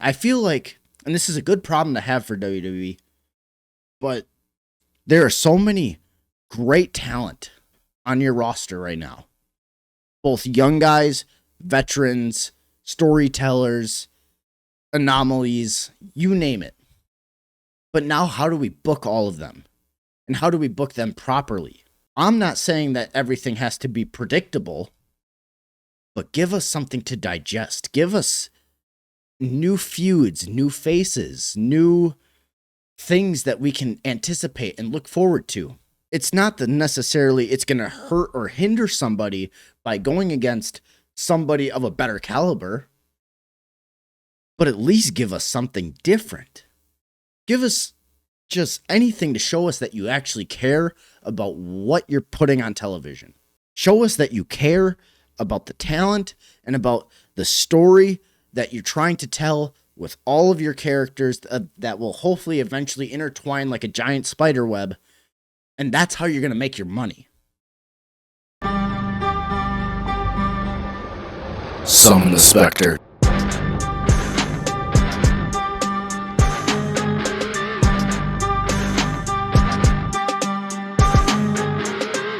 I feel like, and this is a good problem to have for WWE, but there are so many great talent on your roster right now. Both young guys, veterans, storytellers, anomalies, you name it. But now how do we book all of them? And how do we book them properly? I'm not saying that everything has to be predictable, but give us something to digest. Give us new feuds, new faces, new things that we can anticipate and look forward to. It's not that necessarily it's going to hurt or hinder somebody by going against somebody of a better caliber, but at least give us something different. Give us just anything to show us that you actually care about what you're putting on television. Show us that you care about the talent and about the story that you're trying to tell with all of your characters that will hopefully eventually intertwine like a giant spider web. And that's how you're going to make your money. Summon the Spectre.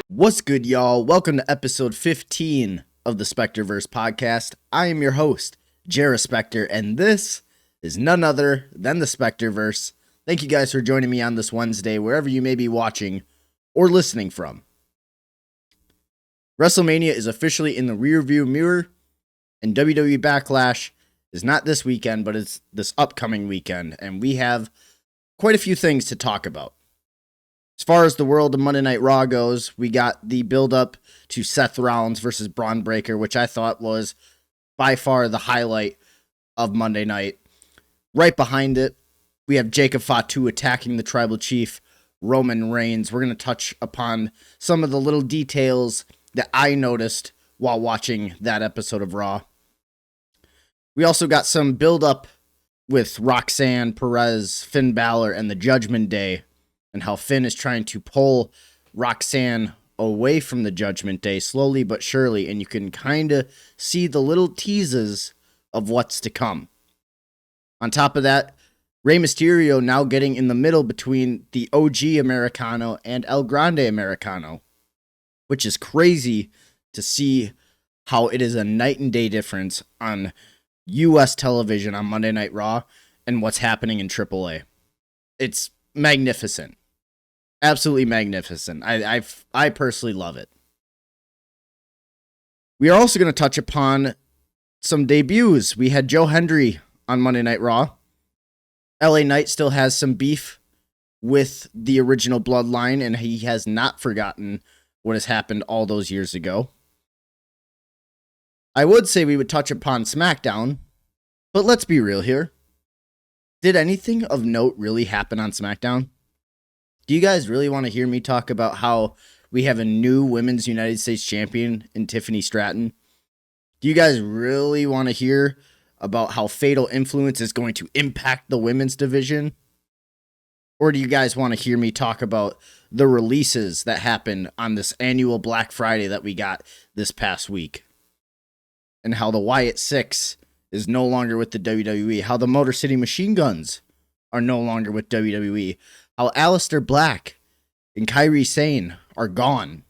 What's good, y'all? Welcome to episode 15 of the SpectreVerse Podcast. I am your host, JariSpectre, and this is none other than the SpectreVerse. Thank you guys for joining me on this Wednesday, wherever you may be watching or listening from. WrestleMania is officially in the rearview mirror, and WWE Backlash is not this weekend, but it's this upcoming weekend, and we have quite a few things to talk about. As far as the world of Monday Night Raw goes, we got the build-up to Seth Rollins versus Bron Breakker, which I thought was by far the highlight of Monday night. Right behind it, we have Jacob Fatu attacking the Tribal Chief, Roman Reigns. We're going to touch upon some of the little details that I noticed while watching that episode of Raw. We also got some build-up with Roxanne, Perez, Finn Balor, and the Judgment Day, and how Finn is trying to pull Roxanne away from the Judgment Day slowly but surely, and you can kind of see the little teases of what's to come. On top of that, Rey Mysterio now getting in the middle between the OG Americano and El Grande Americano, which is crazy to see how it is a night and day difference on U.S. television on Monday Night Raw and what's happening in AAA. It's magnificent. Absolutely magnificent. I personally love it. We are also going to touch upon some debuts. We had Joe Hendry on Monday Night Raw. LA Knight still has some beef with the original Bloodline, and he has not forgotten what has happened all those years ago. I would say we would touch upon SmackDown, but let's be real here. Did anything of note really happen on SmackDown? Do you guys really want to hear me talk about how we have a new Women's United States Champion in Tiffany Stratton? Do you guys really want to hear about how Fatal Influence is going to impact the women's division? Or do you guys want to hear me talk about the releases that happened on this annual Black Friday that we got this past week? And how the Wyatt Six is no longer with the WWE. How the Motor City Machine Guns are no longer with WWE. How Aleister Black and Kairi Sane are gone.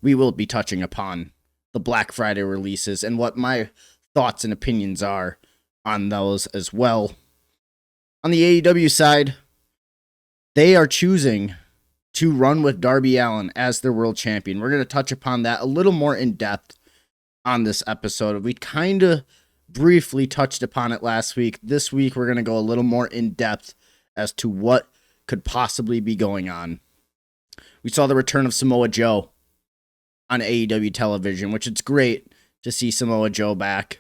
We will be touching upon the Black Friday releases and what my thoughts and opinions are on those as well. On the AEW side, they are choosing to run with Darby Allin as their world champion. We're going to touch upon that a little more in depth on this episode. We kind of briefly touched upon it last week. This week, we're going to go a little more in depth as to what could possibly be going on. We saw the return of Samoa Joe on AEW television, which it's great to see Samoa Joe back.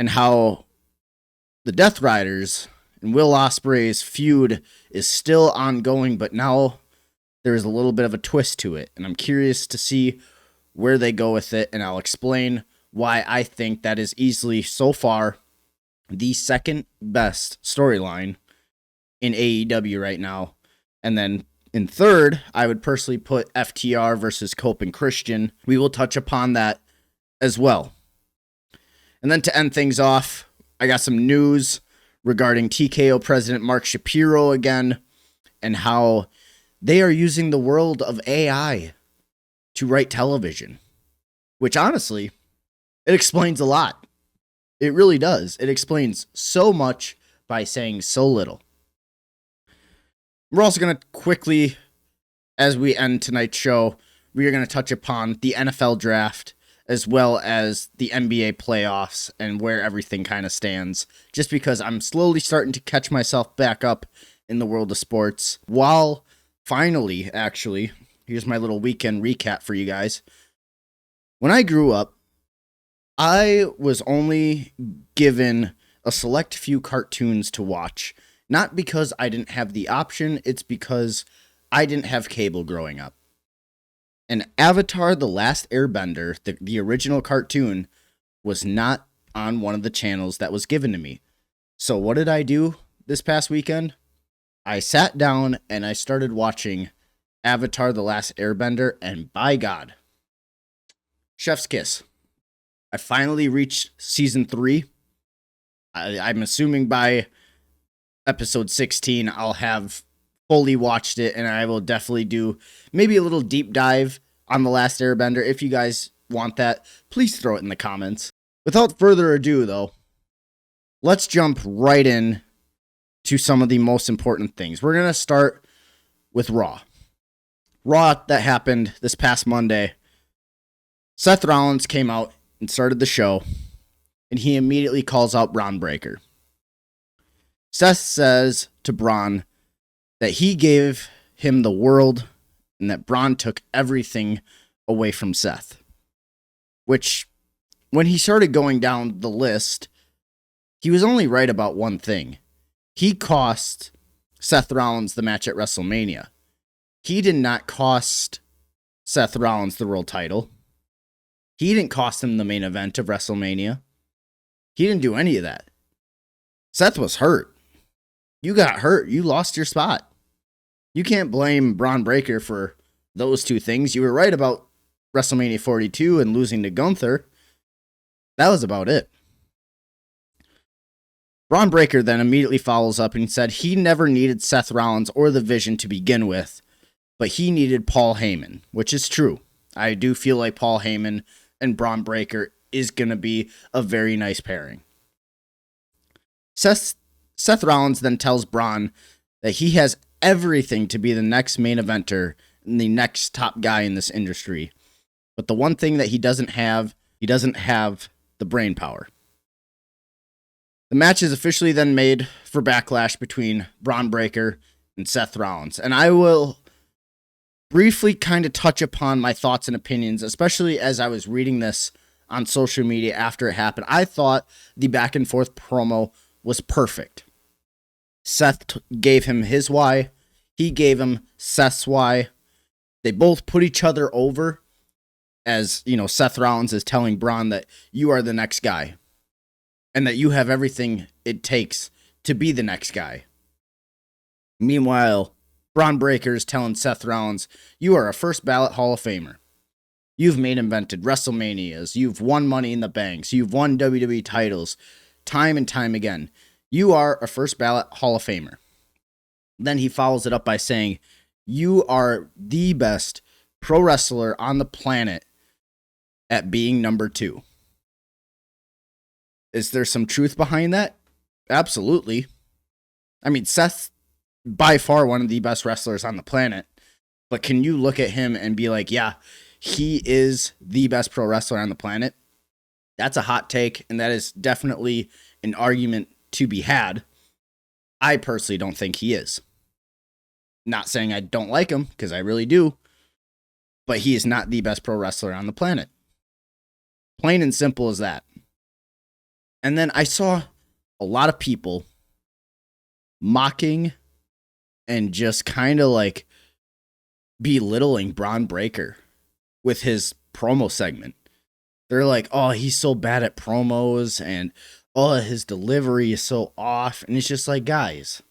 And how the Death Riders and Will Ospreay's feud is still ongoing, but now there is a little bit of a twist to it. And I'm curious to see where they go with it, and I'll explain why I think that is easily, so far, the second best storyline in AEW right now. And then in third, I would personally put FTR versus Cope and Christian. We will touch upon that as well. And then to end things off, I got some news regarding TKO President Mark Shapiro again, and how they are using the world of AI to write television, which honestly, it explains a lot. It really does. It explains so much by saying so little. We're also going to quickly, as we end tonight's show, we are going to touch upon the NFL draft as well as the NBA playoffs and where everything kind of stands, just because I'm slowly starting to catch myself back up in the world of sports. While finally, actually, here's my little weekend recap for you guys. When I grew up, I was only given a select few cartoons to watch. Not because I didn't have the option, it's because I didn't have cable growing up. And Avatar: The Last Airbender, the original cartoon, was not on one of the channels that was given to me. So what did I do this past weekend? I sat down and I started watching Avatar: The Last Airbender, and by God, chef's kiss. I finally reached season 3. I'm assuming by episode 16, I'll have fully watched it, and I will definitely do maybe a little deep dive on The Last Airbender. If you guys want that, please throw it in the comments. Without further ado, though, let's jump right in to some of the most important things. We're going to start with Raw. Raw that happened this past Monday. Seth Rollins came out and started the show, and he immediately calls out Bron Breakker. Seth says to Bron that he gave him the world and that Bron took everything away from Seth. Which, when he started going down the list, he was only right about one thing. He cost Seth Rollins the match at WrestleMania. He did not cost Seth Rollins the world title. He didn't cost him the main event of WrestleMania. He didn't do any of that. Seth was hurt. You got hurt. You lost your spot. You can't blame Bron Breakker for those two things. You were right about WrestleMania 42 and losing to Gunther. That was about it. Bron Breakker then immediately follows up and said he never needed Seth Rollins or the Vision to begin with, but he needed Paul Heyman, which is true. I do feel like Paul Heyman and Bron Breakker is going to be a very nice pairing. Seth Rollins then tells Bron that he has everything to be the next main eventer and the next top guy in this industry. But the one thing that he doesn't have the brain power. The match is officially then made for Backlash between Bron Breakker and Seth Rollins. And I will briefly kind of touch upon my thoughts and opinions, especially as I was reading this on social media after it happened. I thought the back and forth promo was perfect. Seth gave him his why. He gave him Seth's why. They both put each other over, as, you know, Seth Rollins is telling Bron that you are the next guy and that you have everything it takes to be the next guy. Meanwhile, Bron Breakker is telling Seth Rollins, you are a first ballot Hall of Famer. You've main invented WrestleManias. You've won Money in the Banks. You've won WWE titles time and time again. You are a first ballot Hall of Famer. Then he follows it up by saying, you are the best pro wrestler on the planet at being number 2. Is there some truth behind that? Absolutely. I mean, Seth's by far one of the best wrestlers on the planet. But can you look at him and be like, yeah, he is the best pro wrestler on the planet? That's a hot take, and that is definitely an argument to be had. I personally don't think he is. Not saying I don't like him, because I really do, but he is not the best pro wrestler on the planet. Plain and simple as that. And then I saw a lot of people mocking and just kind of like belittling Bron Breakker with his promo segment. They're like, oh, he's so bad at promos, and oh, his delivery is so off. And it's just like, guys,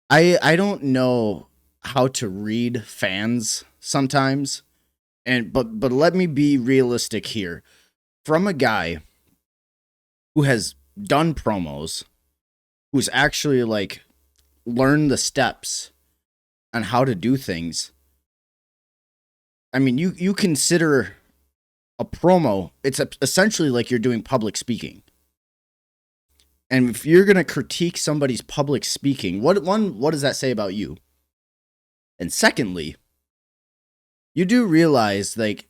I don't know how to read fans sometimes. But let me be realistic here. From a guy who has done promos, who's actually like learned the steps on how to do things. I mean, you consider a promo, it's essentially like you're doing public speaking. And if you're going to critique somebody's public speaking, what does that say about you? And secondly, you do realize, like,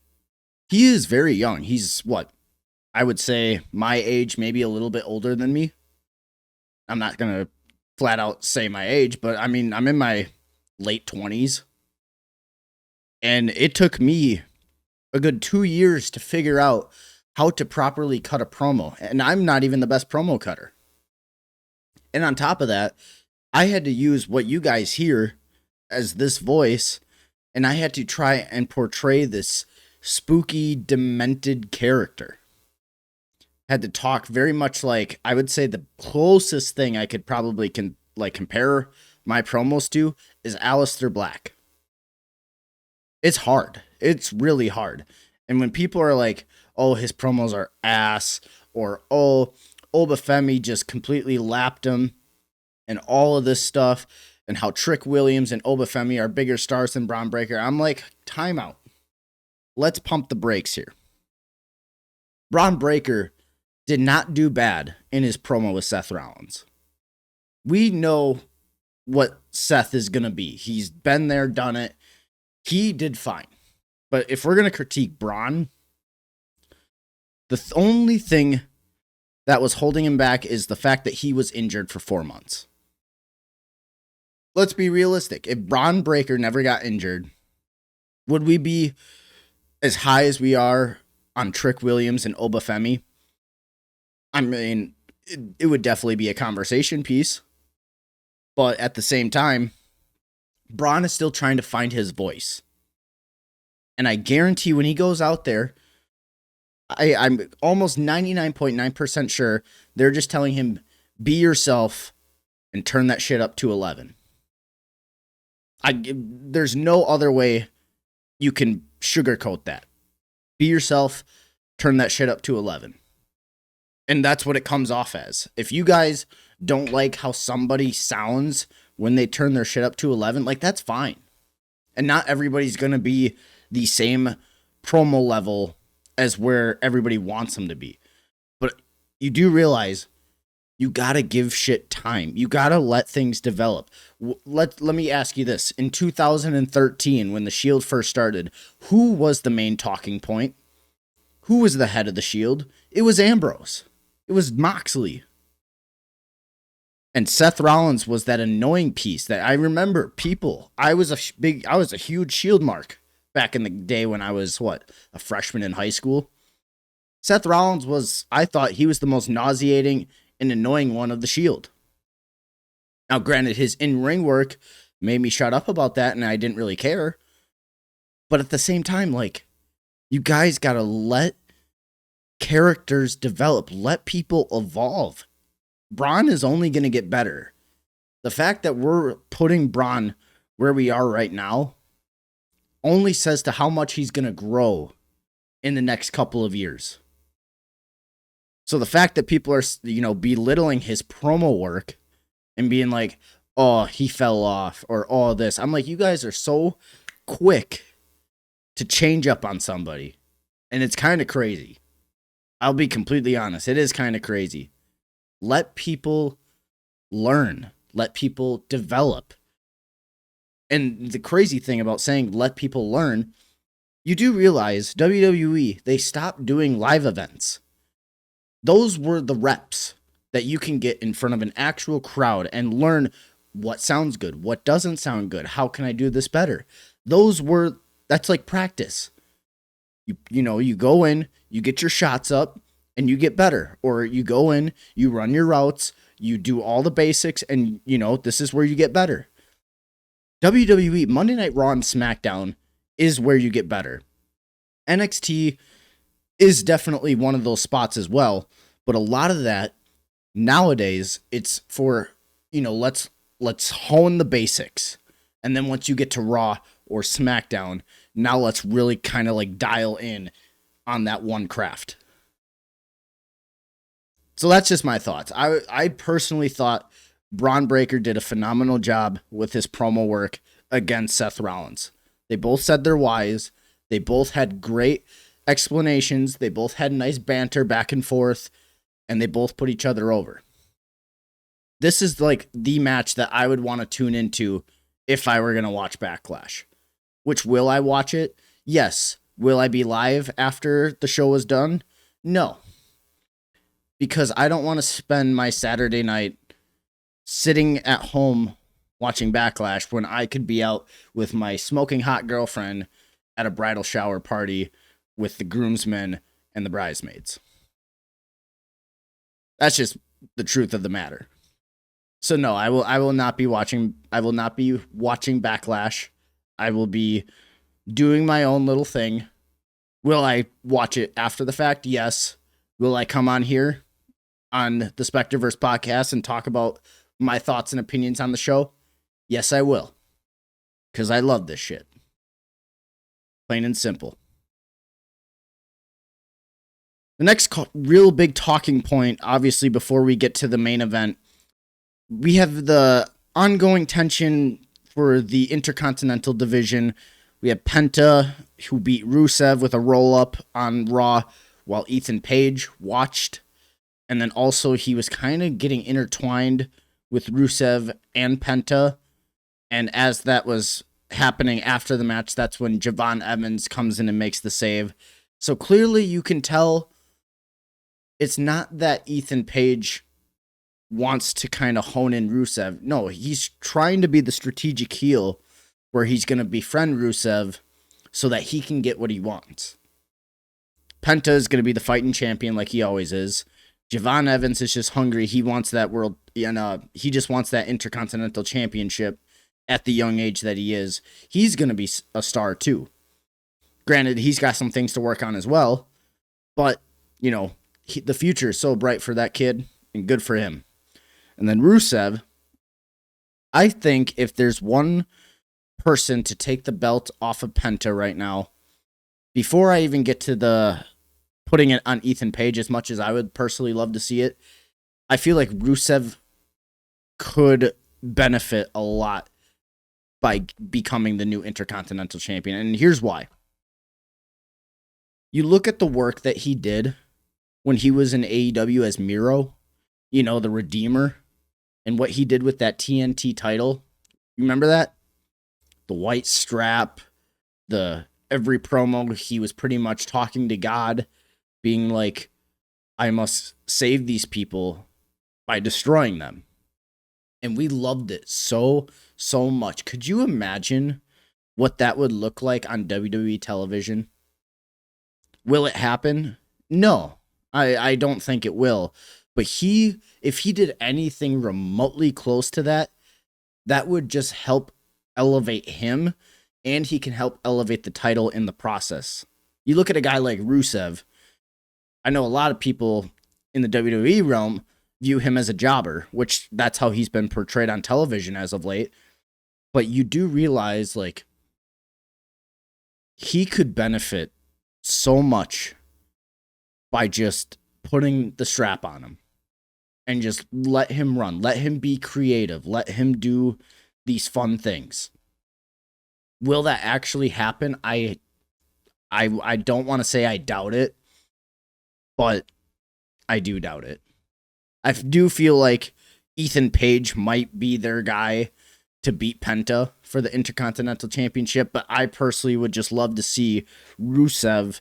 he is very young. He's what? I would say my age, maybe a little bit older than me. I'm not going to flat out say my age, but I mean, I'm in my late 20s. And it took me a good 2 years to figure out how to properly cut a promo. And I'm not even the best promo cutter. And on top of that, I had to use what you guys hear as this voice, and I had to try and portray this spooky, demented character. Had to talk very much like, I would say the closest thing I could probably compare my promos to is Aleister Black. It's hard. It's really hard. And when people are like, oh, his promos are ass, or oh, Obafemi just completely lapped him, and all of this stuff, and how Trick Williams and Obafemi are bigger stars than Bron Breakker, I'm like, time out. Let's pump the brakes here. Bron Breakker did not do bad in his promo with Seth Rollins. We know what Seth is going to be. He's been there, done it. He did fine. But if we're going to critique Bron, the only thing that was holding him back is the fact that he was injured for 4 months. Let's be realistic. If Bron Breakker never got injured, would we be as high as we are on Trick Williams and Obafemi? I mean, it would definitely be a conversation piece. But at the same time, Bron is still trying to find his voice. And I guarantee when he goes out there, I'm almost 99.9% sure they're just telling him, be yourself and turn that shit up to 11. There's no other way you can sugarcoat that. Be yourself, turn that shit up to 11. And that's what it comes off as. If you guys don't like how somebody sounds when they turn their shit up to 11, like, that's fine. And not everybody's going to be the same promo level as where everybody wants them to be. But you do realize you got to give shit time. You got to let things develop. Let me ask you this. In 2013, when the Shield first started, who was the main talking point? Who was the head of the Shield? It was Ambrose. It was Moxley. And Seth Rollins was that annoying piece that I remember people. I was a huge Shield mark back in the day when I was, a freshman in high school. Seth Rollins I thought he was the most nauseating and annoying one of the Shield. Now, granted, his in-ring work made me shut up about that, and I didn't really care. But at the same time, like, you guys got to let characters develop. Let people evolve. Bron is only going to get better. The fact that we're putting Bron where we are right now only says to how much he's going to grow in the next couple of years. So the fact that people are, belittling his promo work and being like, oh, he fell off, or oh, this. I'm like, you guys are so quick to change up on somebody. And it's kind of crazy. I'll be completely honest. It is kind of crazy. Let people learn. Let people develop. And the crazy thing about saying let people learn, you do realize WWE, they stopped doing live events. Those were the reps that you can get in front of an actual crowd and learn what sounds good, what doesn't sound good, how can I do this better. That's like practice. You go in, you get your shots up, and you get better. Or you go in, you run your routes, you do all the basics, and, this is where you get better. WWE, Monday Night Raw and SmackDown is where you get better. NXT is definitely one of those spots as well, but a lot of that, nowadays, it's for, let's hone the basics. And then once you get to Raw or SmackDown, now let's really kind of like dial in on that one craft. So that's just my thoughts. I personally thought Bron Breakker did a phenomenal job with his promo work against Seth Rollins. They both said their whys. They both had great explanations. They both had nice banter back and forth, and they both put each other over. This is like the match that I would want to tune into if I were going to watch Backlash. Which, will I watch it? Yes. Will I be live after the show is done? No. Because I don't want to spend my Saturday night sitting at home watching Backlash when I could be out with my smoking hot girlfriend at a bridal shower party with the groomsmen and the bridesmaids. That's just the truth of the matter. So no, I will not be watching Backlash. I will be doing my own little thing. Will I watch it after the fact? Yes. Will I come on here on the SpectreVerse Podcast and talk about my thoughts and opinions on the show? Yes, I will. Because I love this shit. Plain and simple. The next real big talking point, obviously, before we get to the main event, we have the ongoing tension for the Intercontinental Division. We have Penta, who beat Rusev with a roll-up on Raw while Ethan Page watched. And then also he was kind of getting intertwined with Rusev and Penta. And as that was happening after the match, that's when Javon Evans comes in and makes the save. So clearly you can tell it's not that Ethan Page wants to kind of hone in Rusev. No, he's trying to be the strategic heel where he's going to befriend Rusev so that he can get what he wants. Penta is going to be the fighting champion like he always is. Javon Evans is just hungry. He wants that world, and he just wants that Intercontinental Championship at the young age that he is. He's going to be a star too. Granted, he's got some things to work on as well, but, the future is so bright for that kid, and good for him. And then Rusev, I think if there's one person to take the belt off of Penta right now, before I even get to the putting it on Ethan Page, as much as I would personally love to see it, I feel like Rusev could benefit a lot by becoming the new Intercontinental Champion. And here's why. You look at the work that he did when he was in AEW as Miro, the Redeemer, and what he did with that TNT title. You remember that? The white strap, every promo, he was pretty much talking to God, being like, I must save these people by destroying them. And we loved it so, so much. Could you imagine what that would look like on WWE television? Will it happen? No, I don't think it will. But if he did anything remotely close to that, that would just help elevate him, and he can help elevate the title in the process. You look at a guy like Rusev, I know a lot of people in the WWE realm view him as a jobber, which that's how he's been portrayed on television as of late. But you do realize, he could benefit so much by just putting the strap on him and just let him run, let him be creative, let him do these fun things. Will that actually happen? I don't want to say I doubt it, but I do doubt it. I do feel like Ethan Page might be their guy to beat Penta for the Intercontinental Championship, but I personally would just love to see Rusev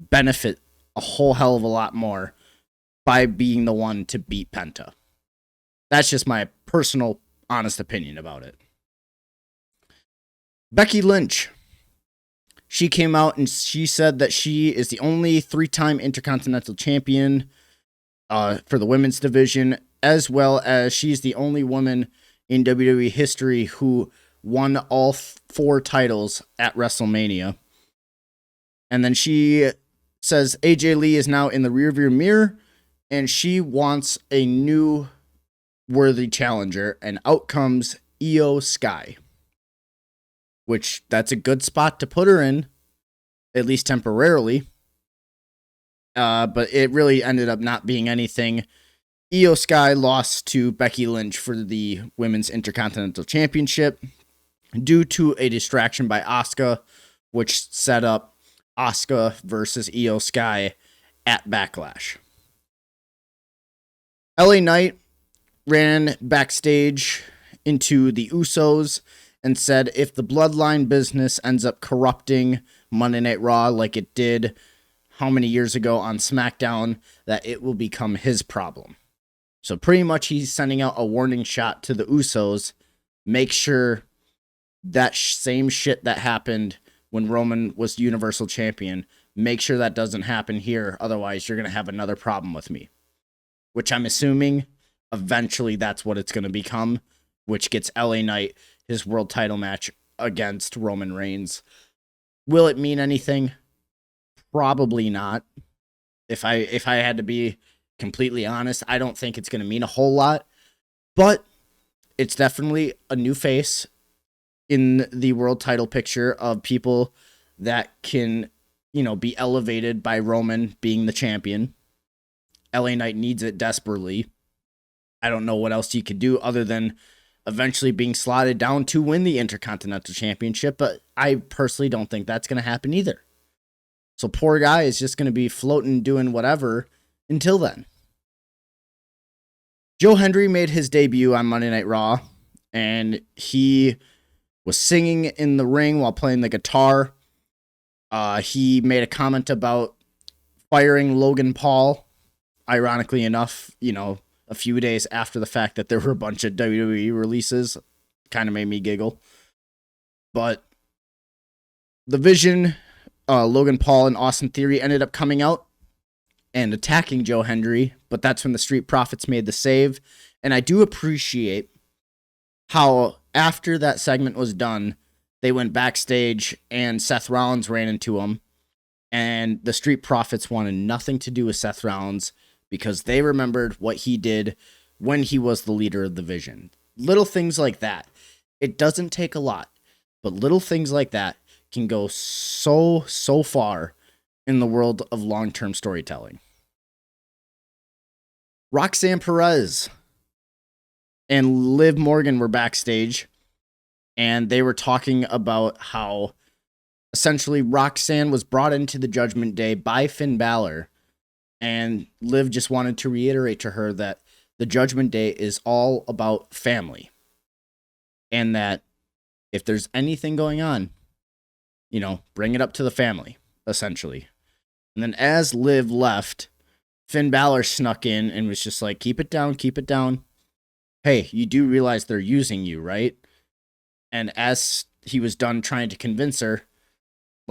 benefit a whole hell of a lot more by being the one to beat Penta. That's just my personal, honest opinion about it. Becky Lynch. She came out and she said that she is the only 3-time Intercontinental Champion for the women's division, as well as she's the only woman in WWE history who won all 4 titles at WrestleMania. And then she says AJ Lee is now in the rearview mirror, and she wants a new worthy challenger, and out comes Io Sky. Which, that's a good spot to put her in, at least temporarily. But it really ended up not being anything. Io Sky lost to Becky Lynch for the Women's Intercontinental Championship due to a distraction by Asuka, which set up Asuka versus Io Sky at Backlash. LA Knight ran backstage into the Usos and said if the Bloodline business ends up corrupting Monday Night Raw like it did how many years ago on SmackDown, that it will become his problem. So pretty much he's sending out a warning shot to the Usos. Make sure that same shit that happened when Roman was Universal Champion, make sure that doesn't happen here. Otherwise, you're going to have another problem with me. Which I'm assuming eventually that's what it's going to become, which gets LA Knight his world title match against Roman Reigns. Will it mean anything? Probably not. If I had to be completely honest, I don't think it's going to mean a whole lot, but it's definitely a new face in the world title picture of people that can, be elevated by Roman being the champion. LA Knight needs it desperately. I don't know what else you could do other than eventually being slotted down to win the Intercontinental Championship, but I personally don't think that's going to happen either. So poor guy is just going to be floating, doing whatever until then. Joe Hendry made his debut on Monday Night Raw, and he was singing in the ring while playing the guitar. He made a comment about firing Logan Paul, ironically enough, a few days after the fact that there were a bunch of WWE releases. Kind of made me giggle. But the Vision, Logan Paul and Austin Theory ended up coming out and attacking Joe Hendry, but that's when the Street Profits made the save. And I do appreciate how after that segment was done, they went backstage and Seth Rollins ran into him, and the Street Profits wanted nothing to do with Seth Rollins because they remembered what he did when he was the leader of the Vision. Little things like that. It doesn't take a lot, but little things like that can go so far in the world of long-term storytelling. Roxanne Perez and Liv Morgan were backstage, and they were talking about how essentially Roxanne was brought into the Judgment Day by Finn Balor, and Liv just wanted to reiterate to her that the Judgment Day is all about family, and that if there's anything going on, bring it up to the family, essentially. And then as Liv left, Finn Balor snuck in and was just like, keep it down, keep it down. Hey, you do realize they're using you, right? And as he was done trying to convince her,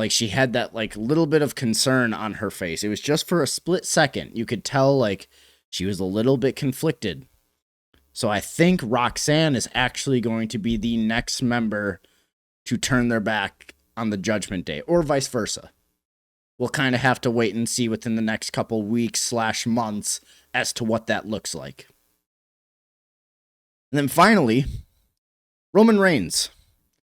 she had that little bit of concern on her face. It was just for a split second. You could tell she was a little bit conflicted. So I think Roxanne is actually going to be the next member to turn their back on the Judgment Day, or vice versa. We'll kind of have to wait and see within the next couple weeks / months as to what that looks like. And then finally, Roman Reigns.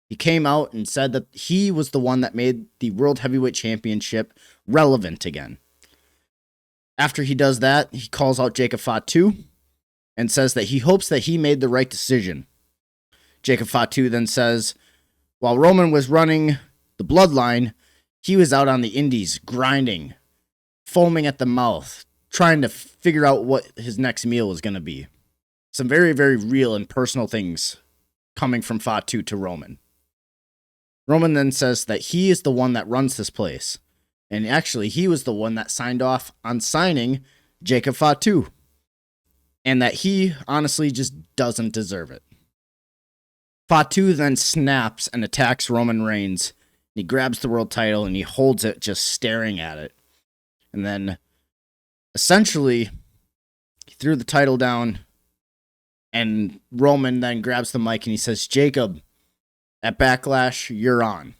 He came out and said that he was the one that made the World Heavyweight Championship relevant again. After he does that, he calls out Jacob Fatu and says that he hopes that he made the right decision. Jacob Fatu then says, while Roman was running the Bloodline, he was out on the indies, grinding, foaming at the mouth, trying to figure out what his next meal was going to be. Some very, very real and personal things coming from Fatu to Roman. Roman then says that he is the one that runs this place. And actually, he was the one that signed off on signing Jacob Fatu. And that he honestly just doesn't deserve it. Fatu then snaps and attacks Roman Reigns. He grabs the world title and he holds it just staring at it. And then essentially, he threw the title down. And Roman then grabs the mic and he says, Jacob, at Backlash, you're on.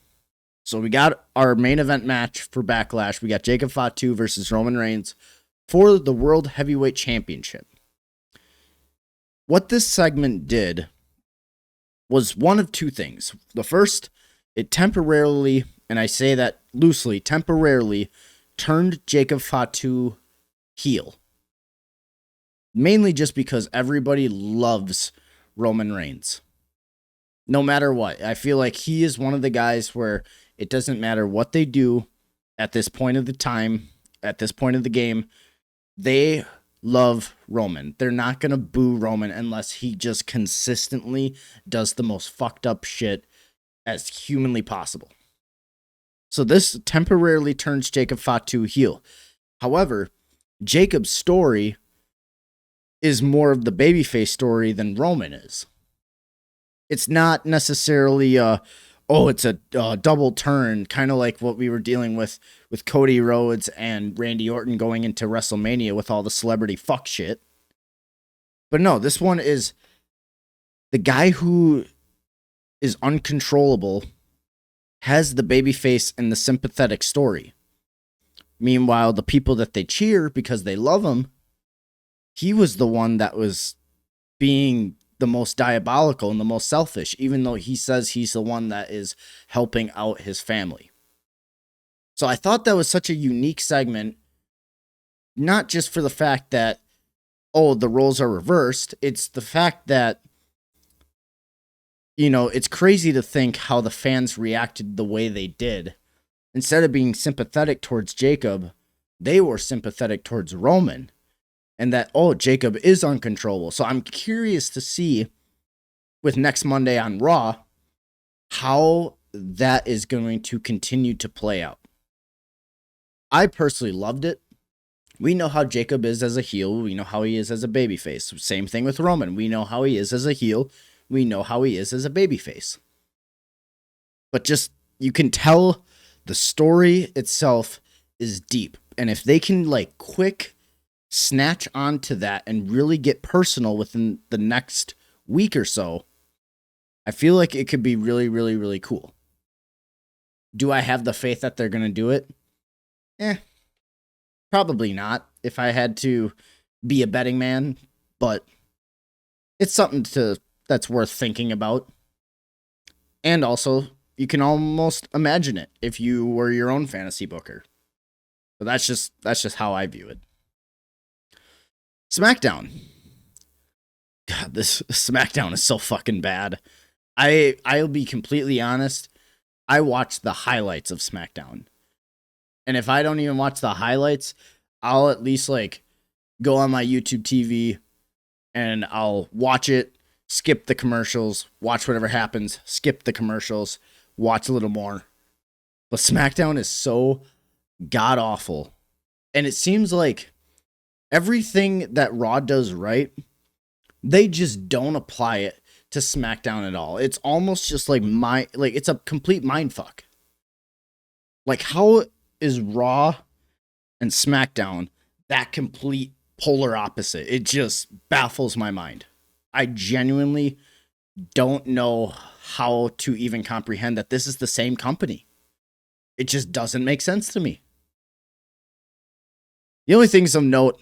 So we got our main event match for Backlash. We got Jacob Fatu versus Roman Reigns for the World Heavyweight Championship. What this segment did was one of two things. The first, it temporarily, and I say that loosely, temporarily turned Jacob Fatu heel. Mainly just because everybody loves Roman Reigns. No matter what. I feel like he is one of the guys where it doesn't matter what they do at this point of the time, at this point of the game, they love Roman. They're not going to boo Roman unless he just consistently does the most fucked up shit as humanly possible. So this temporarily turns Jacob Fatu heel. However, Jacob's story is more of the babyface story than Roman is. It's not necessarily it's a double turn, kind of like what we were dealing with Cody Rhodes and Randy Orton going into WrestleMania with all the celebrity fuck shit. But no, this one is the guy who is uncontrollable has the babyface and the sympathetic story. Meanwhile, the people that they cheer because they love him, he was the one that was being the most diabolical and the most selfish, even though he says he's the one that is helping out his family. So I thought that was such a unique segment, not just for the fact that, the roles are reversed. It's the fact that, it's crazy to think how the fans reacted the way they did. Instead of being sympathetic towards Jacob, they were sympathetic towards Roman. And that, Jacob is uncontrollable. So I'm curious to see with next Monday on Raw how that is going to continue to play out. I personally loved it. We know how Jacob is as a heel. We know how he is as a babyface. Same thing with Roman. We know how he is as a heel. We know how he is as a babyface. But just, you can tell the story itself is deep. And if they can quick snatch onto that and really get personal within the next week or so, I feel like it could be really, really, really cool. Do I have the faith that they're going to do it? Probably not if I had to be a betting man, but it's something that's worth thinking about. And also, you can almost imagine it if you were your own fantasy booker. But that's just how I view it. SmackDown. God, this SmackDown is so fucking bad. I'll be completely honest. I watched the highlights of SmackDown. And if I don't even watch the highlights, I'll at least go on my YouTube TV and I'll watch it, skip the commercials, watch whatever happens, skip the commercials, watch a little more. But SmackDown is so god awful. And it seems like everything that Raw does right, they just don't apply it to SmackDown at all. It's almost just it's a complete mindfuck. How is Raw and SmackDown that complete polar opposite? It just baffles my mind. I genuinely don't know how to even comprehend that this is the same company. It just doesn't make sense to me. The only things of note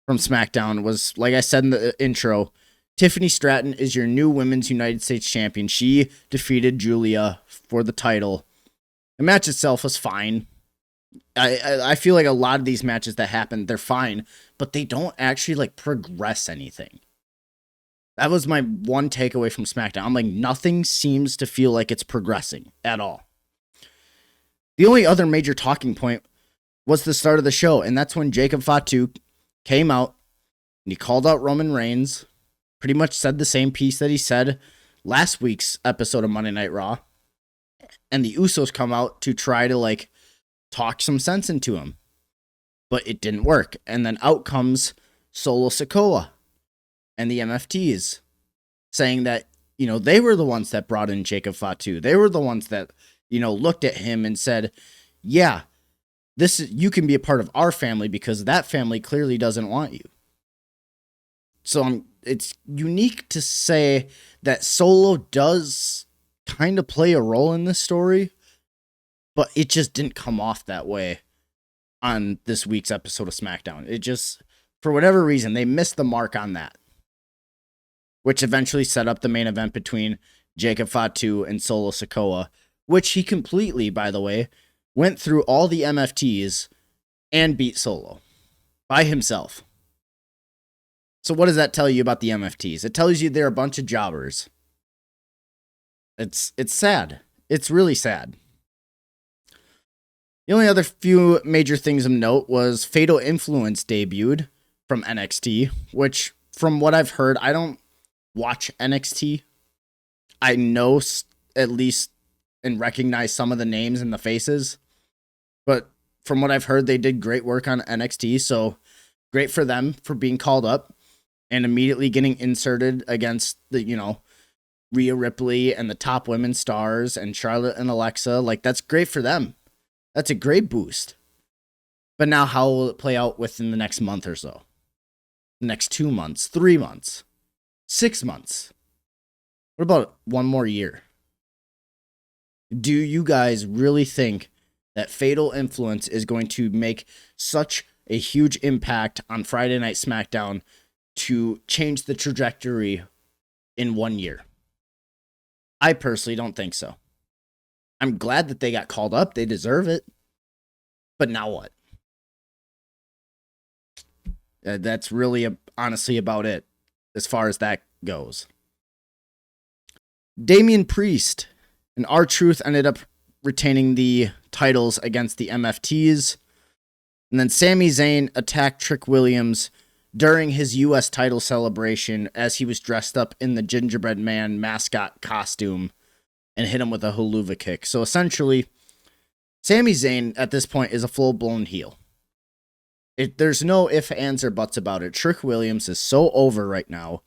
from SmackDown was, like I said in the intro, Tiffany Stratton is your new Women's United States Champion. She defeated Julia for the title. The match itself was fine. I feel like a lot of these matches that happen, they're fine, but they don't actually progress anything. That was my one takeaway from SmackDown. I'm nothing seems to feel like it's progressing at all. The only other major talking point was the start of the show, and that's when Jacob Fatu came out and he called out Roman Reigns, pretty much said the same piece that he said last week's episode of Monday Night Raw, and the Usos come out to try to talk some sense into him, but it didn't work. And then out comes Solo Sikoa and the MFTs saying that, they were the ones that brought in Jacob Fatu. They were the ones that, looked at him and said, yeah, you can be a part of our family because that family clearly doesn't want you. So it's unique to say that Solo does kind of play a role in this story, but it just didn't come off that way on this week's episode of SmackDown. It just, for whatever reason, they missed the mark on that, which eventually set up the main event between Jacob Fatu and Solo Sikoa, which he completely, by the way, went through all the MFTs and beat Solo by himself. So what does that tell you about the MFTs? It tells you they're a bunch of jobbers. It's sad. It's really sad. The only other few major things of note was Fatal Influence debuted from NXT, which from what I've heard, I don't watch NXT. I know at least and recognize some of the names and the faces, but from what I've heard, they did great work on NXT, so great for them for being called up and immediately getting inserted against the, Rhea Ripley and the top women stars and Charlotte and Alexa. Like, that's great for them. That's a great boost. But now how will it play out within the next month or so? The next 2 months, 3 months, 6 months? What about one more year? Do you guys really think that Fatal Influence is going to make such a huge impact on Friday Night SmackDown to change the trajectory in 1 year? I personally don't think so. I'm glad that they got called up. They deserve it. But now what? That's really honestly about it as far as that goes. Damian Priest and R-Truth ended up retaining the titles against the MFTs. And then Sami Zayn attacked Trick Williams during his U.S. title celebration as he was dressed up in the Gingerbread Man mascot costume and hit him with a haluva kick. So essentially, Sami Zayn at this point is a full-blown heel. There's no ifs, ands, or buts about it. Trick Williams is so over right now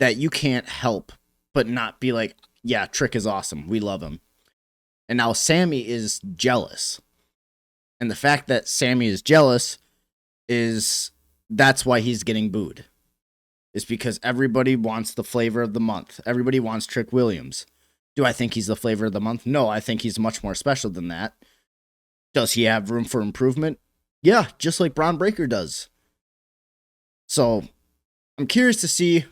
that you can't help but not be like, yeah, Trick is awesome. We love him. And now Sami is jealous. And the fact that Sami is jealous that's why he's getting booed. It's because everybody wants the flavor of the month. Everybody wants Trick Williams. Do I think he's the flavor of the month? No, I think he's much more special than that. Does he have room for improvement? Yeah, just like Bron Breakker does. So, I'm curious to see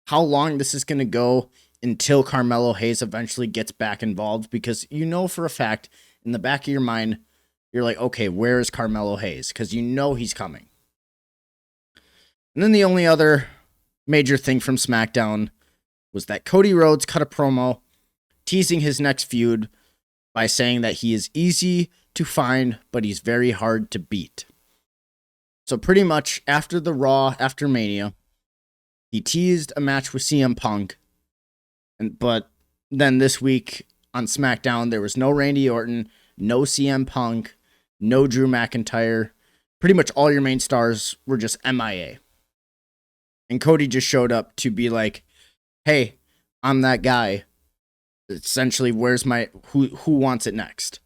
how long this is going to go until Carmelo Hayes eventually gets back involved, because you know for a fact, in the back of your mind, you're like, okay, where is Carmelo Hayes? Because you know he's coming. And then the only other major thing from SmackDown was that Cody Rhodes cut a promo teasing his next feud by saying that he is easy to find, but he's very hard to beat. So pretty much after the Raw, after Mania, he teased a match with CM Punk. But then this week on SmackDown, there was no Randy Orton, no CM Punk, no Drew McIntyre. Pretty much all your main stars were just MIA. And Cody just showed up to be like, hey, I'm that guy. Essentially, where's my, who wants it next?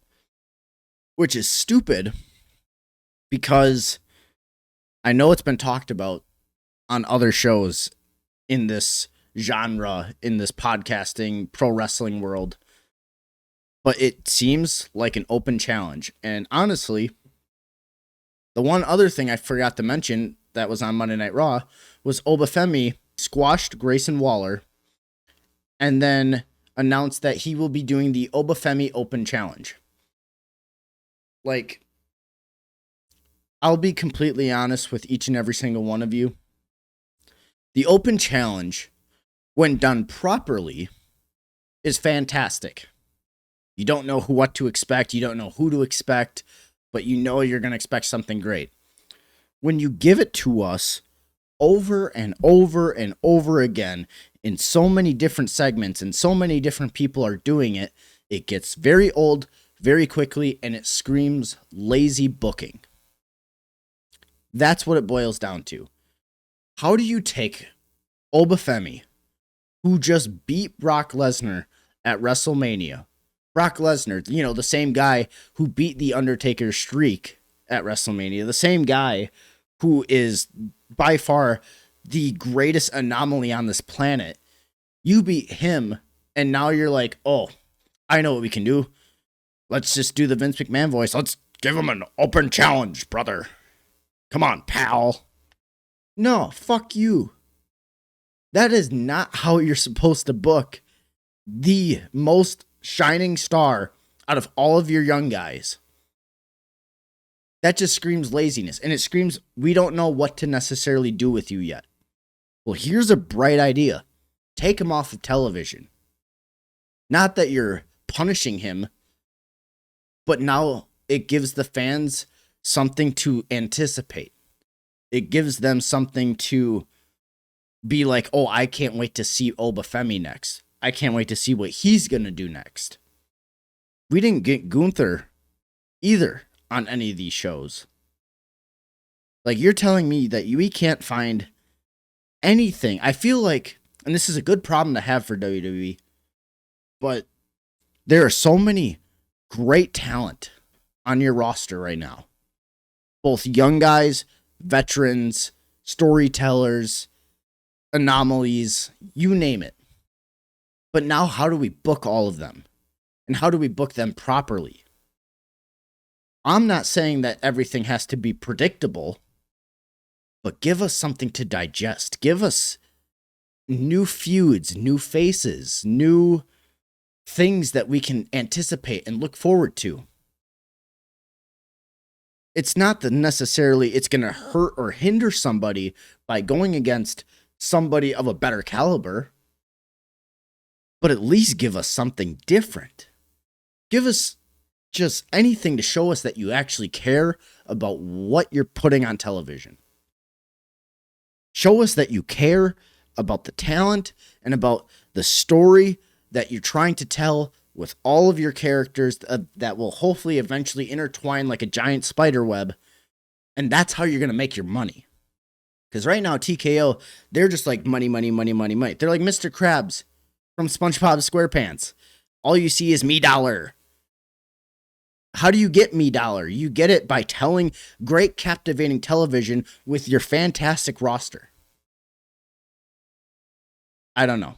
Which is stupid, because I know it's been talked about on other shows in this genre, in this podcasting, pro wrestling world. But it seems like an open challenge. And honestly, the one other thing I forgot to mention that was on Monday Night Raw was Obafemi squashed Grayson Waller and then announced that he will be doing the Obafemi Open Challenge. Like, I'll be completely honest with each and every single one of you. The Open Challenge, when done properly, is fantastic. You don't know what to expect. You don't know who to expect, but you know you're going to expect something great. When you give it to us over and over and over again in so many different segments and so many different people are doing it, it gets very old very quickly and it screams lazy booking. That's what it boils down to. How do you take Obafemi, who just beat Brock Lesnar at WrestleMania? Brock Lesnar, the same guy who beat The Undertaker's streak at WrestleMania, the same guy who is by far the greatest anomaly on this planet. You beat him, and now you're like, oh, I know what we can do. Let's just do the Vince McMahon voice. Let's give him an open challenge, brother. Come on, pal. No, fuck you. That is not how you're supposed to book the most shining star out of all of your young guys. That just screams laziness, and it screams we don't know what to necessarily do with you yet. Well, here's a bright idea. Take him off of television. Not that you're punishing him, but now it gives the fans something to anticipate. It gives them something to be like, oh, I can't wait to see Obafemi next. I can't wait to see what he's going to do next. We didn't get Gunther either on any of these shows. Like, you're telling me that we can't find anything. I feel like, and this is a good problem to have for WWE, but there are so many great talent on your roster right now. Both young guys, veterans, storytellers, anomalies, you name it. But now how do we book all of them? And how do we book them properly? I'm not saying that everything has to be predictable, but give us something to digest. Give us new feuds, new faces, new things that we can anticipate and look forward to. It's not that necessarily it's going to hurt or hinder somebody by going against somebody of a better caliber, but at least give us something different. Give us just anything to show us that you actually care about what you're putting on television. Show us that you care about the talent and about the story that you're trying to tell with all of your characters that will hopefully eventually intertwine like a giant spider web. And that's how you're going to make your money. Because right now, TKO, they're just like money, money, money, money, money. They're like Mr. Krabs from SpongeBob SquarePants. All you see is me dollar. How do you get me dollar? You get it by telling great, captivating television with your fantastic roster. I don't know.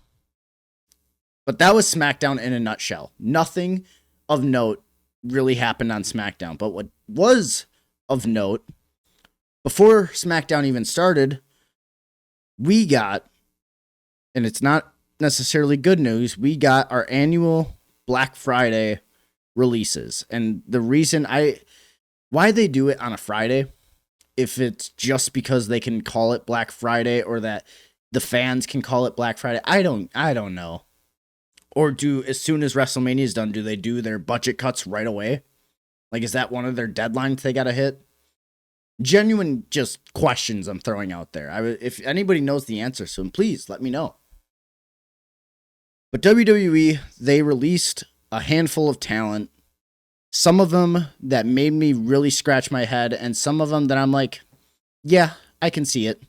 But that was SmackDown in a nutshell. Nothing of note really happened on SmackDown. But what was of note, before SmackDown even started, we got, and it's not necessarily good news, we got our annual Black Friday releases. And the reason why they do it on a Friday, if it's just because they can call it Black Friday or that the fans can call it Black Friday, I don't know. Or as soon as WrestleMania is done, do they do their budget cuts right away? Like, is that one of their deadlines they got to hit? Genuine just questions I'm throwing out there. If anybody knows the answer, so please let me know. But WWE, they released a handful of talent. Some of them that made me really scratch my head, and some of them that I'm like, yeah, I can see it.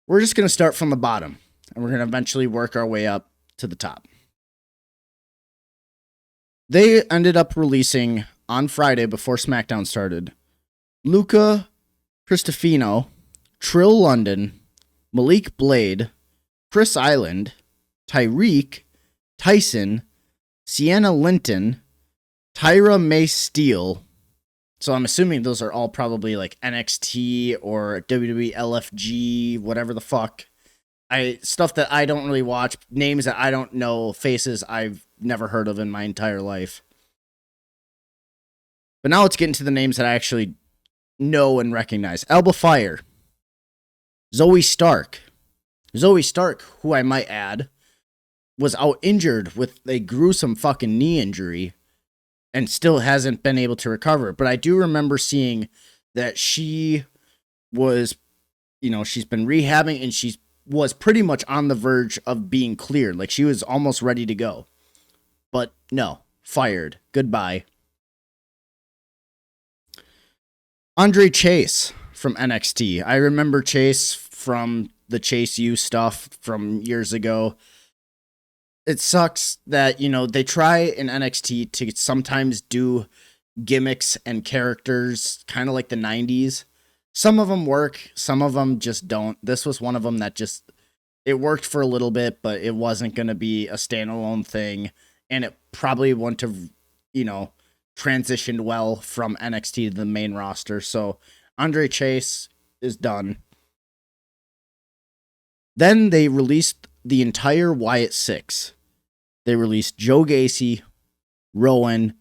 We're just going to start from the bottom, and we're going to eventually work our way up to the top. They ended up releasing on Friday before SmackDown started Luca Cristofino, Trill London, Malik Blade, Chris Island, Tyreek, Tyson, Sienna Linton, Tyra May Steele. So I'm assuming those are all probably like NXT or WWE LFG, whatever the fuck. Stuff that I don't really watch, names that I don't know, faces I've never heard of in my entire life. But now let's get into the names that I actually know and recognize. Alba Fire, Zoe Stark, who I might add, was out injured with a gruesome fucking knee injury and still hasn't been able to recover. But I do remember seeing that she was, she's been rehabbing and she was pretty much on the verge of being cleared. Like, she was almost ready to go. But no, fired. Goodbye. Andre Chase from NXT. I remember Chase from the Chase U stuff from years ago. It sucks that, they try in NXT to sometimes do gimmicks and characters kind of like the 90s. Some of them work, some of them just don't. This was one of them that it worked for a little bit, but it wasn't going to be a standalone thing. And it probably wouldn't have, transitioned well from NXT to the main roster. So Andre Chase is done. Then they released the entire Wyatt Six. They released Joe Gacy, Rowan,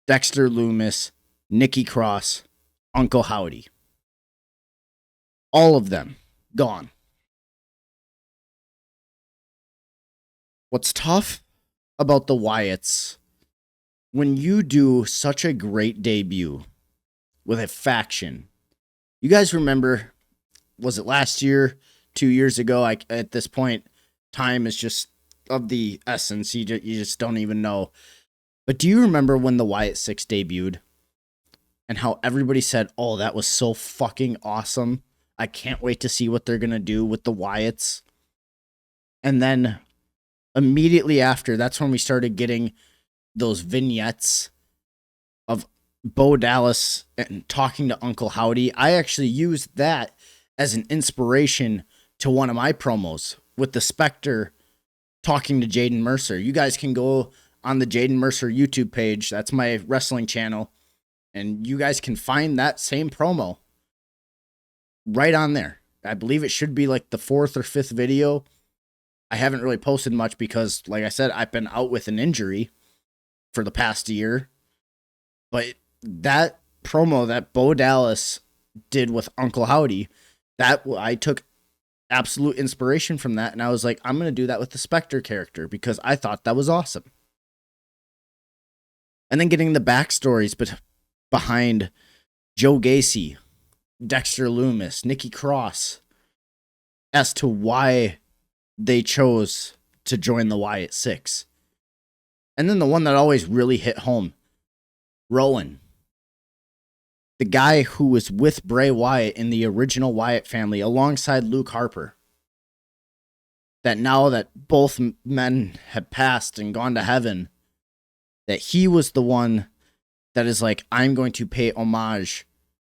Dexter Loomis, Nikki Cross, Uncle Howdy. All of them gone. What's tough about the Wyatts, when you do such a great debut with a faction, you guys remember, was it last year, 2 years ago? At this point, time is just of the essence. You just don't even know. But do you remember when the Wyatt 6 debuted and how everybody said, oh, that was so fucking awesome. I can't wait to see what they're going to do with the Wyatts. And then immediately after, that's when we started getting those vignettes of Bo Dallas and talking to Uncle Howdy. I actually used that as an inspiration to one of my promos with the Spectre talking to Jaden Mercer. You guys can go on the Jaden Mercer YouTube page. That's my wrestling channel. And you guys can find that same promo right on there. I believe it should be like the 4th or 5th video. I haven't really posted much because, like I said, I've been out with an injury for the past year. But that promo that Bo Dallas did with Uncle Howdy, that I took absolute inspiration from that. And I was like, I'm going to do that with the Spectre character because I thought that was awesome. And then getting the backstories behind Joe Gacy, Dexter Loomis, Nikki Cross, as to why they chose to join the Wyatt 6. And then the one that always really hit home, Rowan, the guy who was with Bray Wyatt in the original Wyatt family alongside Luke Harper. That now that both men have passed and gone to heaven, that he was the one that is like, I'm going to pay homage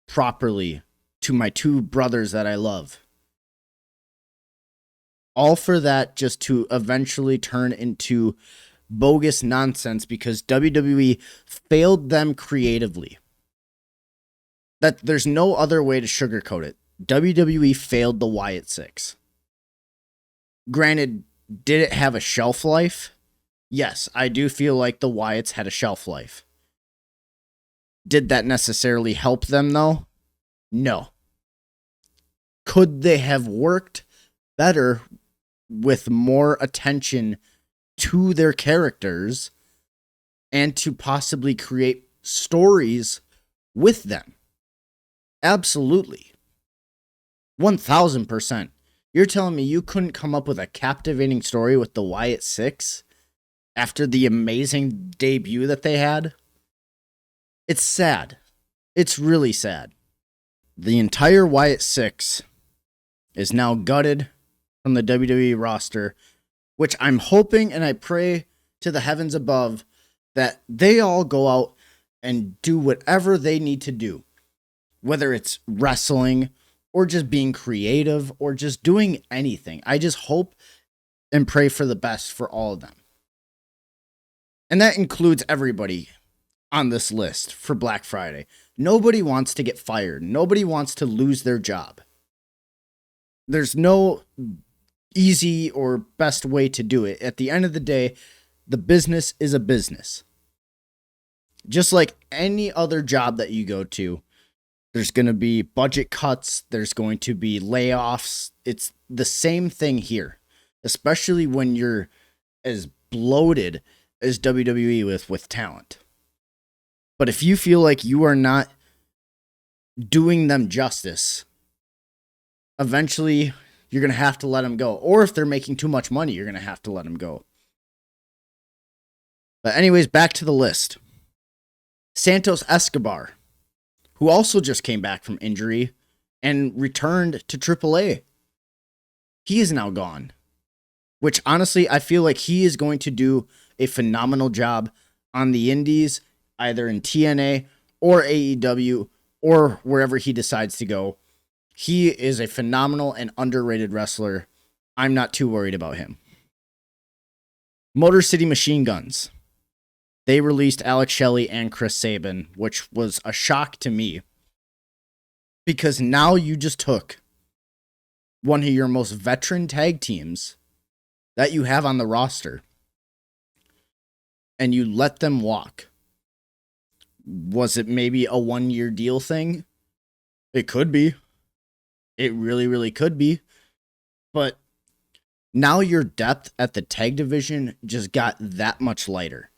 properly to my 2 brothers that I love. All for that just to eventually turn into bogus nonsense because WWE failed them creatively. That there's no other way to sugarcoat it. WWE failed the Wyatt 6. Granted, did it have a shelf life? Yes, I do feel like the Wyatts had a shelf life. Did that necessarily help them though? No. Could they have worked better with more attention to their characters and to possibly create stories with them? Absolutely. 1000%. You're telling me you couldn't come up with a captivating story with the Wyatt 6 after the amazing debut that they had? It's sad. It's really sad. The entire Wyatt 6 is now gutted from the WWE roster, which I'm hoping and I pray to the heavens above that they all go out and do whatever they need to do, whether it's wrestling or just being creative or just doing anything. I just hope and pray for the best for all of them. And that includes everybody on this list for Black Friday. Nobody wants to get fired. Nobody wants to lose their job. There's no easy or best way to do it. At the end of the day, the business is a business. Just like any other job that you go to, there's going to be budget cuts. There's going to be layoffs. It's the same thing here, especially when you're as bloated as WWE with talent. But if you feel like you are not doing them justice, eventually you're going to have to let them go. Or if they're making too much money, you're going to have to let them go. But anyways, back to the list. Santos Escobar, who also just came back from injury and returned to AAA. He is now gone, which honestly, I feel like he is going to do a phenomenal job on the indies, either in TNA or AEW or wherever he decides to go. He is a phenomenal and underrated wrestler. I'm not too worried about him. Motor City Machine Guns. They released Alex Shelley and Chris Sabin, which was a shock to me. Because now you just took one of your most veteran tag teams that you have on the roster and you let them walk. Was it maybe a 1-year deal thing? It could be. It really, really could be. But Now your depth at the tag division just got that much lighter.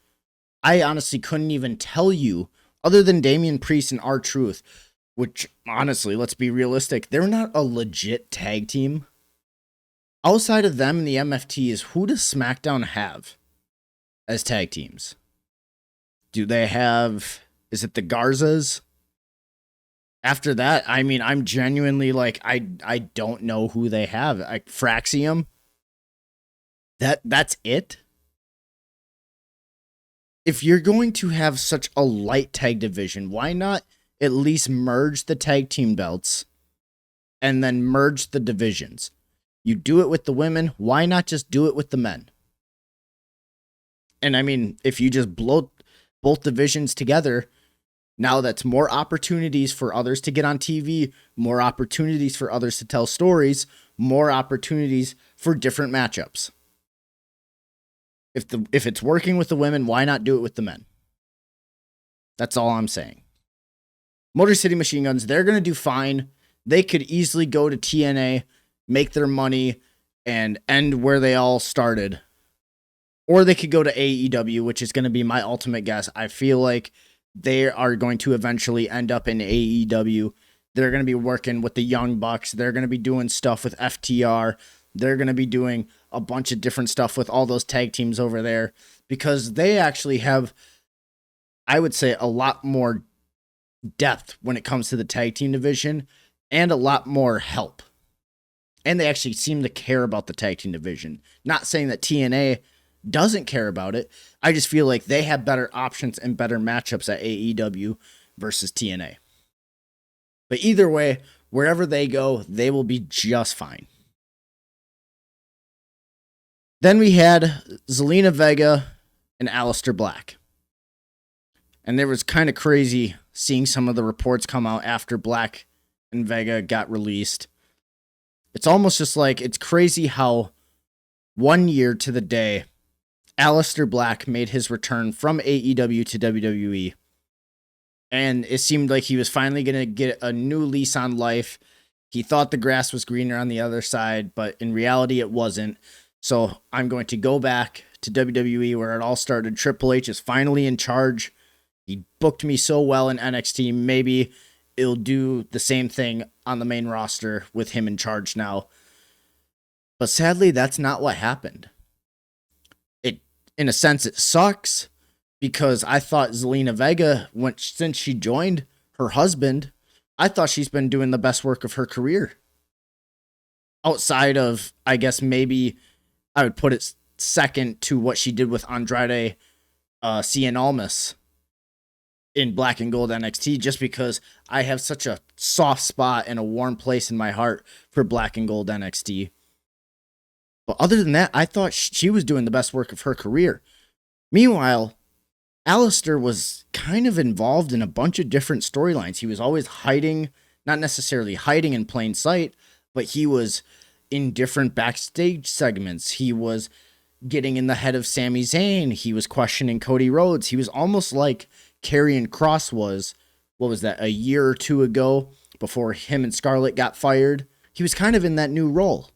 I honestly couldn't even tell you, other than Damian Priest and R-Truth, which honestly, let's be realistic, they're not a legit tag team. Outside of them and the MFTs, who does SmackDown have as tag teams? Do they have, is it the Garzas? After that, I mean, I'm genuinely like, I don't know who they have. Like Fraxium? That's it? If you're going to have such a light tag division, why not at least merge the tag team belts and then merge the divisions? You do it with the women, why not just do it with the men? And I mean, if you just blow both divisions together, now that's more opportunities for others to get on TV, more opportunities for others to tell stories, more opportunities for different matchups. If it's working with the women, why not do it with the men? That's all I'm saying. Motor City Machine Guns, they're going to do fine. They could easily go to TNA, make their money, and end where they all started. Or they could go to AEW, which is going to be my ultimate guess. I feel like they are going to eventually end up in AEW. They're going to be working with the Young Bucks. They're going to be doing stuff with FTR. They're going to be doing a bunch of different stuff with all those tag teams over there because they actually have, I would say, a lot more depth when it comes to the tag team division and a lot more help. And they actually seem to care about the tag team division. Not saying that TNA doesn't care about it. I just feel like they have better options and better matchups at AEW versus TNA. But either way, wherever they go, they will be just fine. Then we had Zelina Vega and Aleister Black. And there was kind of crazy seeing some of the reports come out after Black and Vega got released. It's almost just like, it's crazy how 1 year to the day, Aleister Black made his return from AEW to WWE. And it seemed like he was finally going to get a new lease on life. He thought the grass was greener on the other side, but in reality it wasn't. So I'm going to go back to WWE where it all started. Triple H is finally in charge. He booked me so well in NXT. Maybe it'll do the same thing on the main roster with him in charge now. But sadly, that's not what happened. In a sense, it sucks because I thought Zelina Vega, since she joined her husband, I thought she's been doing the best work of her career. Outside of, I guess, maybe I would put it second to what she did with Andrade Cien Almas in Black and Gold NXT, just because I have such a soft spot and a warm place in my heart for Black and Gold NXT. But other than that, I thought she was doing the best work of her career. Meanwhile, Aleister was kind of involved in a bunch of different storylines. He was always hiding, not necessarily hiding in plain sight, but he was in different backstage segments. He was getting in the head of Sami Zayn. He was questioning Cody Rhodes. He was almost like Karrion Kross was, what was that, a year or two ago before him and Scarlett got fired. He was kind of in that new role.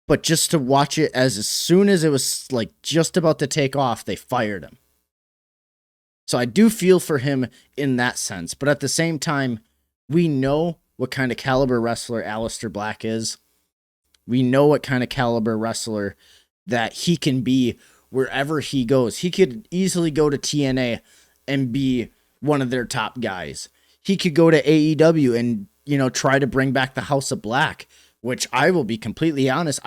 But just to watch it as soon as it was like just about to take off, they fired him. So I do feel for him in that sense. But at the same time, we know what kind of caliber wrestler Aleister Black is. We know what kind of caliber wrestler that he can be wherever he goes. He could easily go to TNA and be one of their top guys. He could go to AEW and, try to bring back the House of Black, which I will be completely honest.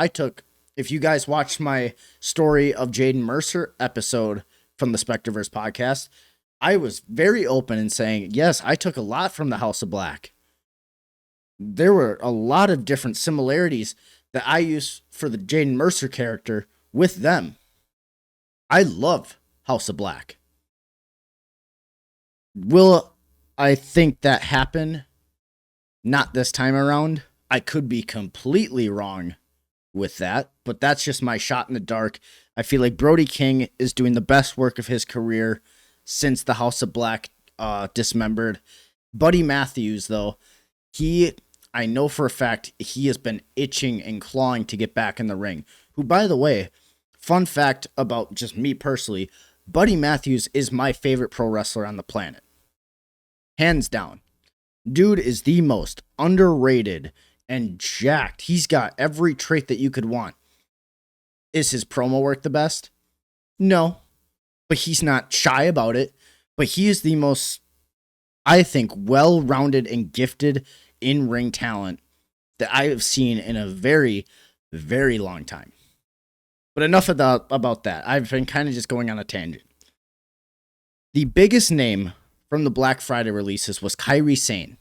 If you guys watched my story of Jaden Mercer episode from the SpectreVerse podcast, I was very open in saying, yes, I took a lot from the House of Black. There were a lot of different similarities that I used for the Jaden Mercer character with them. I love House of Black. Will I think that happen? Not this time around. I could be completely wrong with that, but that's just my shot in the dark. I feel like Brody King is doing the best work of his career since the House of Black dismembered. Buddy Matthews, though, he I know for a fact he has been itching and clawing to get back in the ring. Who, by the way, fun fact about just me personally, Buddy Matthews is my favorite pro wrestler on the planet. Hands down. Dude is the most underrated and jacked. He's got every trait that you could want. Is his promo work the best? No. But he's not shy about it. But he is the most, I think, well-rounded and gifted in-ring talent that I have seen in a very, very long time. But enough about that. I've been kind of just going on a tangent. The biggest name from the Black Friday releases was Kairi Sane.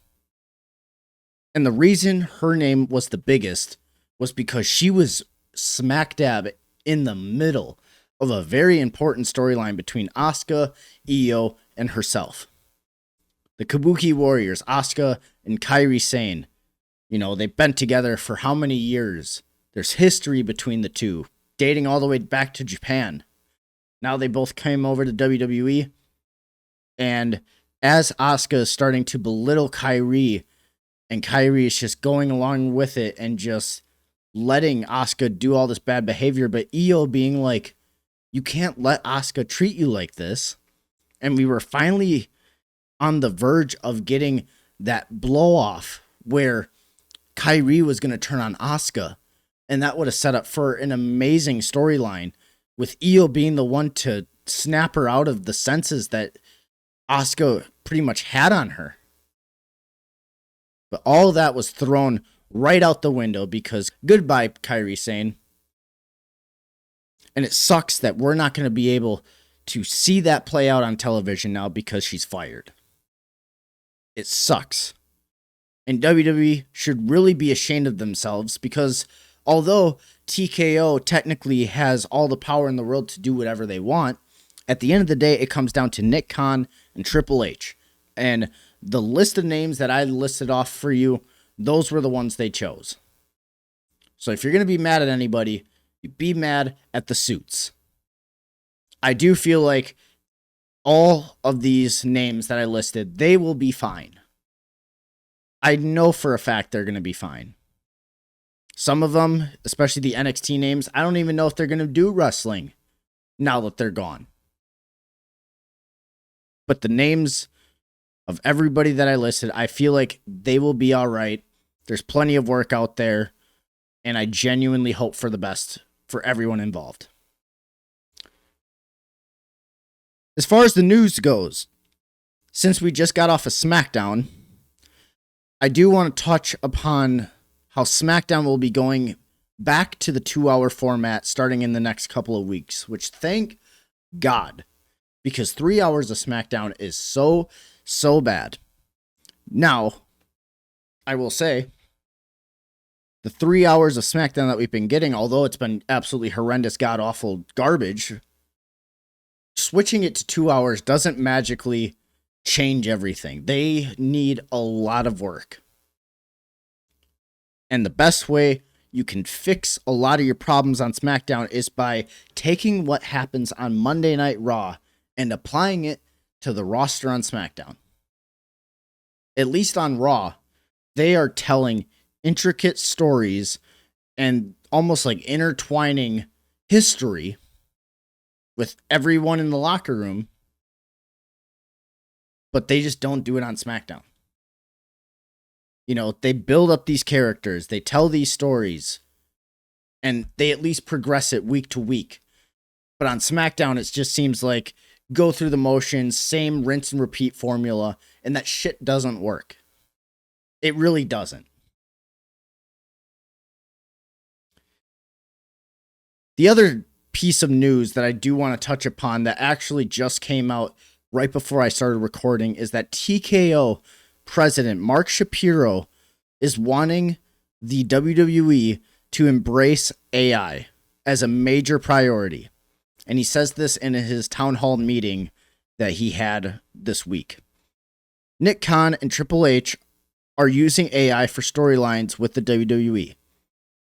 And the reason her name was the biggest was because she was smack dab in the middle of a very important storyline between Asuka, Io, and herself. The Kabuki Warriors, Asuka and Kairi Sane, they've been together for how many years? There's history between the two, dating all the way back to Japan. Now they both came over to WWE, and as Asuka is starting to belittle Kairi, and Kairi is just going along with it and just letting Asuka do all this bad behavior, but Io being like, you can't let Asuka treat you like this. And we were finally on the verge of getting that blow off where Kairi was going to turn on Asuka. And that would have set up for an amazing storyline with Io being the one to snap her out of the senses that Asuka pretty much had on her. But all that was thrown right out the window because goodbye, Kairi Sane. And it sucks that we're not going to be able to see that play out on television now because she's fired. It sucks. And WWE should really be ashamed of themselves because although TKO technically has all the power in the world to do whatever they want, at the end of the day, it comes down to Nick Khan and Triple H. And the list of names that I listed off for you, those were the ones they chose. So if you're going to be mad at anybody, you be mad at the suits. I do feel like all of these names that I listed, they will be fine. I know for a fact they're going to be fine. Some of them, especially the NXT names, I don't even know if they're going to do wrestling now that they're gone. But the names of everybody that I listed, I feel like they will be all right. There's plenty of work out there, and I genuinely hope for the best for everyone involved. As far as the news goes, since we just got off of SmackDown, I do want to touch upon how SmackDown will be going back to the 2-hour format starting in the next couple of weeks, which thank God, because 3 hours of SmackDown is so bad. Now, I will say, the 3 hours of SmackDown that we've been getting, although it's been absolutely horrendous, god-awful garbage, switching it to 2 hours doesn't magically change everything. They need a lot of work. And the best way you can fix a lot of your problems on SmackDown is by taking what happens on Monday Night Raw and applying it to the roster on SmackDown. At least on Raw, they are telling intricate stories and almost like intertwining history with everyone in the locker room, but they just don't do it on SmackDown. They build up these characters, they tell these stories, and they at least progress it week to week. But on SmackDown, it just seems like go through the motions, same rinse and repeat formula, and that shit doesn't work. It really doesn't. The other piece of news that I do want to touch upon that actually just came out right before I started recording is that TKO President Mark Shapiro is wanting the WWE to embrace AI as a major priority. And he says this in his town hall meeting that he had this week. Nick Khan and Triple H are using AI for storylines with the WWE.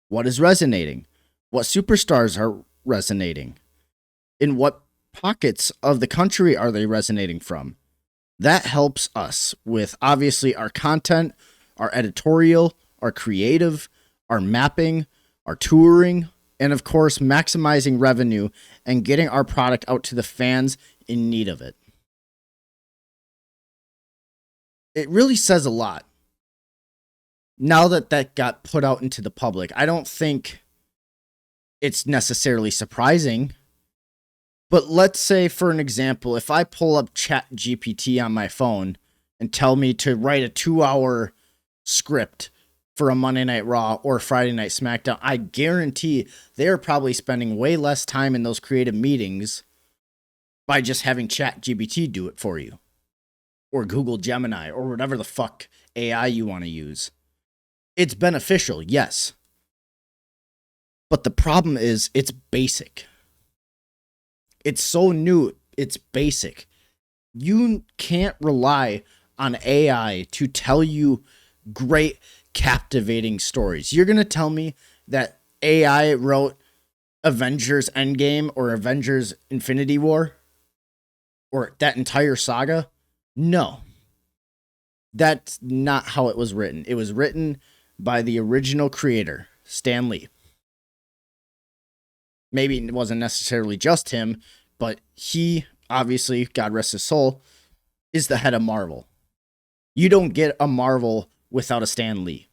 What is resonating? What superstars are resonating? In what pockets of the country are they resonating from? That helps us with obviously our content, our editorial, our creative, our mapping, our touring, and of course, maximizing revenue and getting our product out to the fans in need of it. It really says a lot. Now that got put out into the public, I don't think it's necessarily surprising. But let's say, for an example, if I pull up ChatGPT on my phone and tell me to write a 2-hour script for a Monday Night Raw or Friday Night SmackDown, I guarantee they're probably spending way less time in those creative meetings by just having ChatGPT do it for you. Or Google Gemini, or whatever the fuck AI you want to use. It's beneficial, yes. But the problem is, it's basic. It's so new, it's basic. You can't rely on AI to tell you great, captivating stories. You're going to tell me that AI wrote Avengers Endgame or Avengers Infinity War? Or that entire saga? No. That's not how it was written. It was written by the original creator, Stan Lee. Maybe it wasn't necessarily just him, but he, obviously, God rest his soul, is the head of Marvel. You don't get a Marvel without a Stan Lee.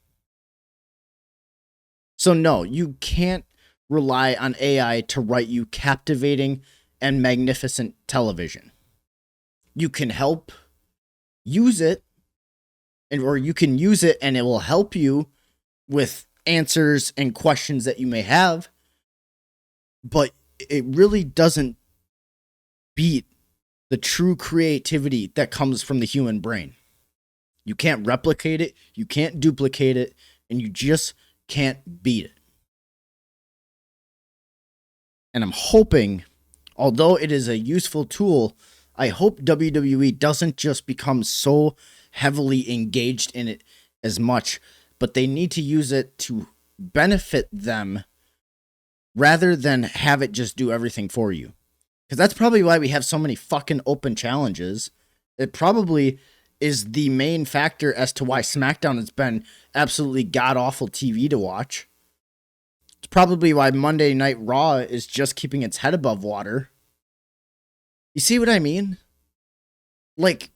So no, you can't rely on AI to write you captivating and magnificent television. You can help use it, or you can use it and it will help you with answers and questions that you may have, but it really doesn't beat the true creativity that comes from the human brain. You can't replicate it, you can't duplicate it, and you just can't beat it. And I'm hoping, although it is a useful tool, I hope WWE doesn't just become so heavily engaged in it as much, but they need to use it to benefit them rather than have it just do everything for you. Because that's probably why we have so many fucking open challenges. It probably is the main factor as to why SmackDown has been absolutely god-awful TV to watch. It's probably why Monday Night Raw is just keeping its head above water. You see what I mean? Like,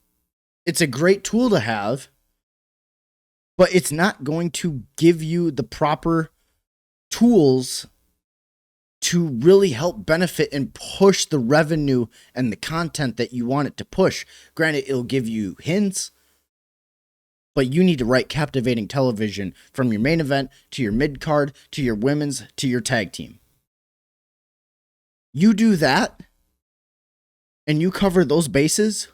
it's a great tool to have, but it's not going to give you the proper tools to really help benefit and push the revenue and the content that you want it to push. Granted, it'll give you hints, but you need to write captivating television from your main event to your mid-card to your women's to your tag team. You do that, and you cover those bases,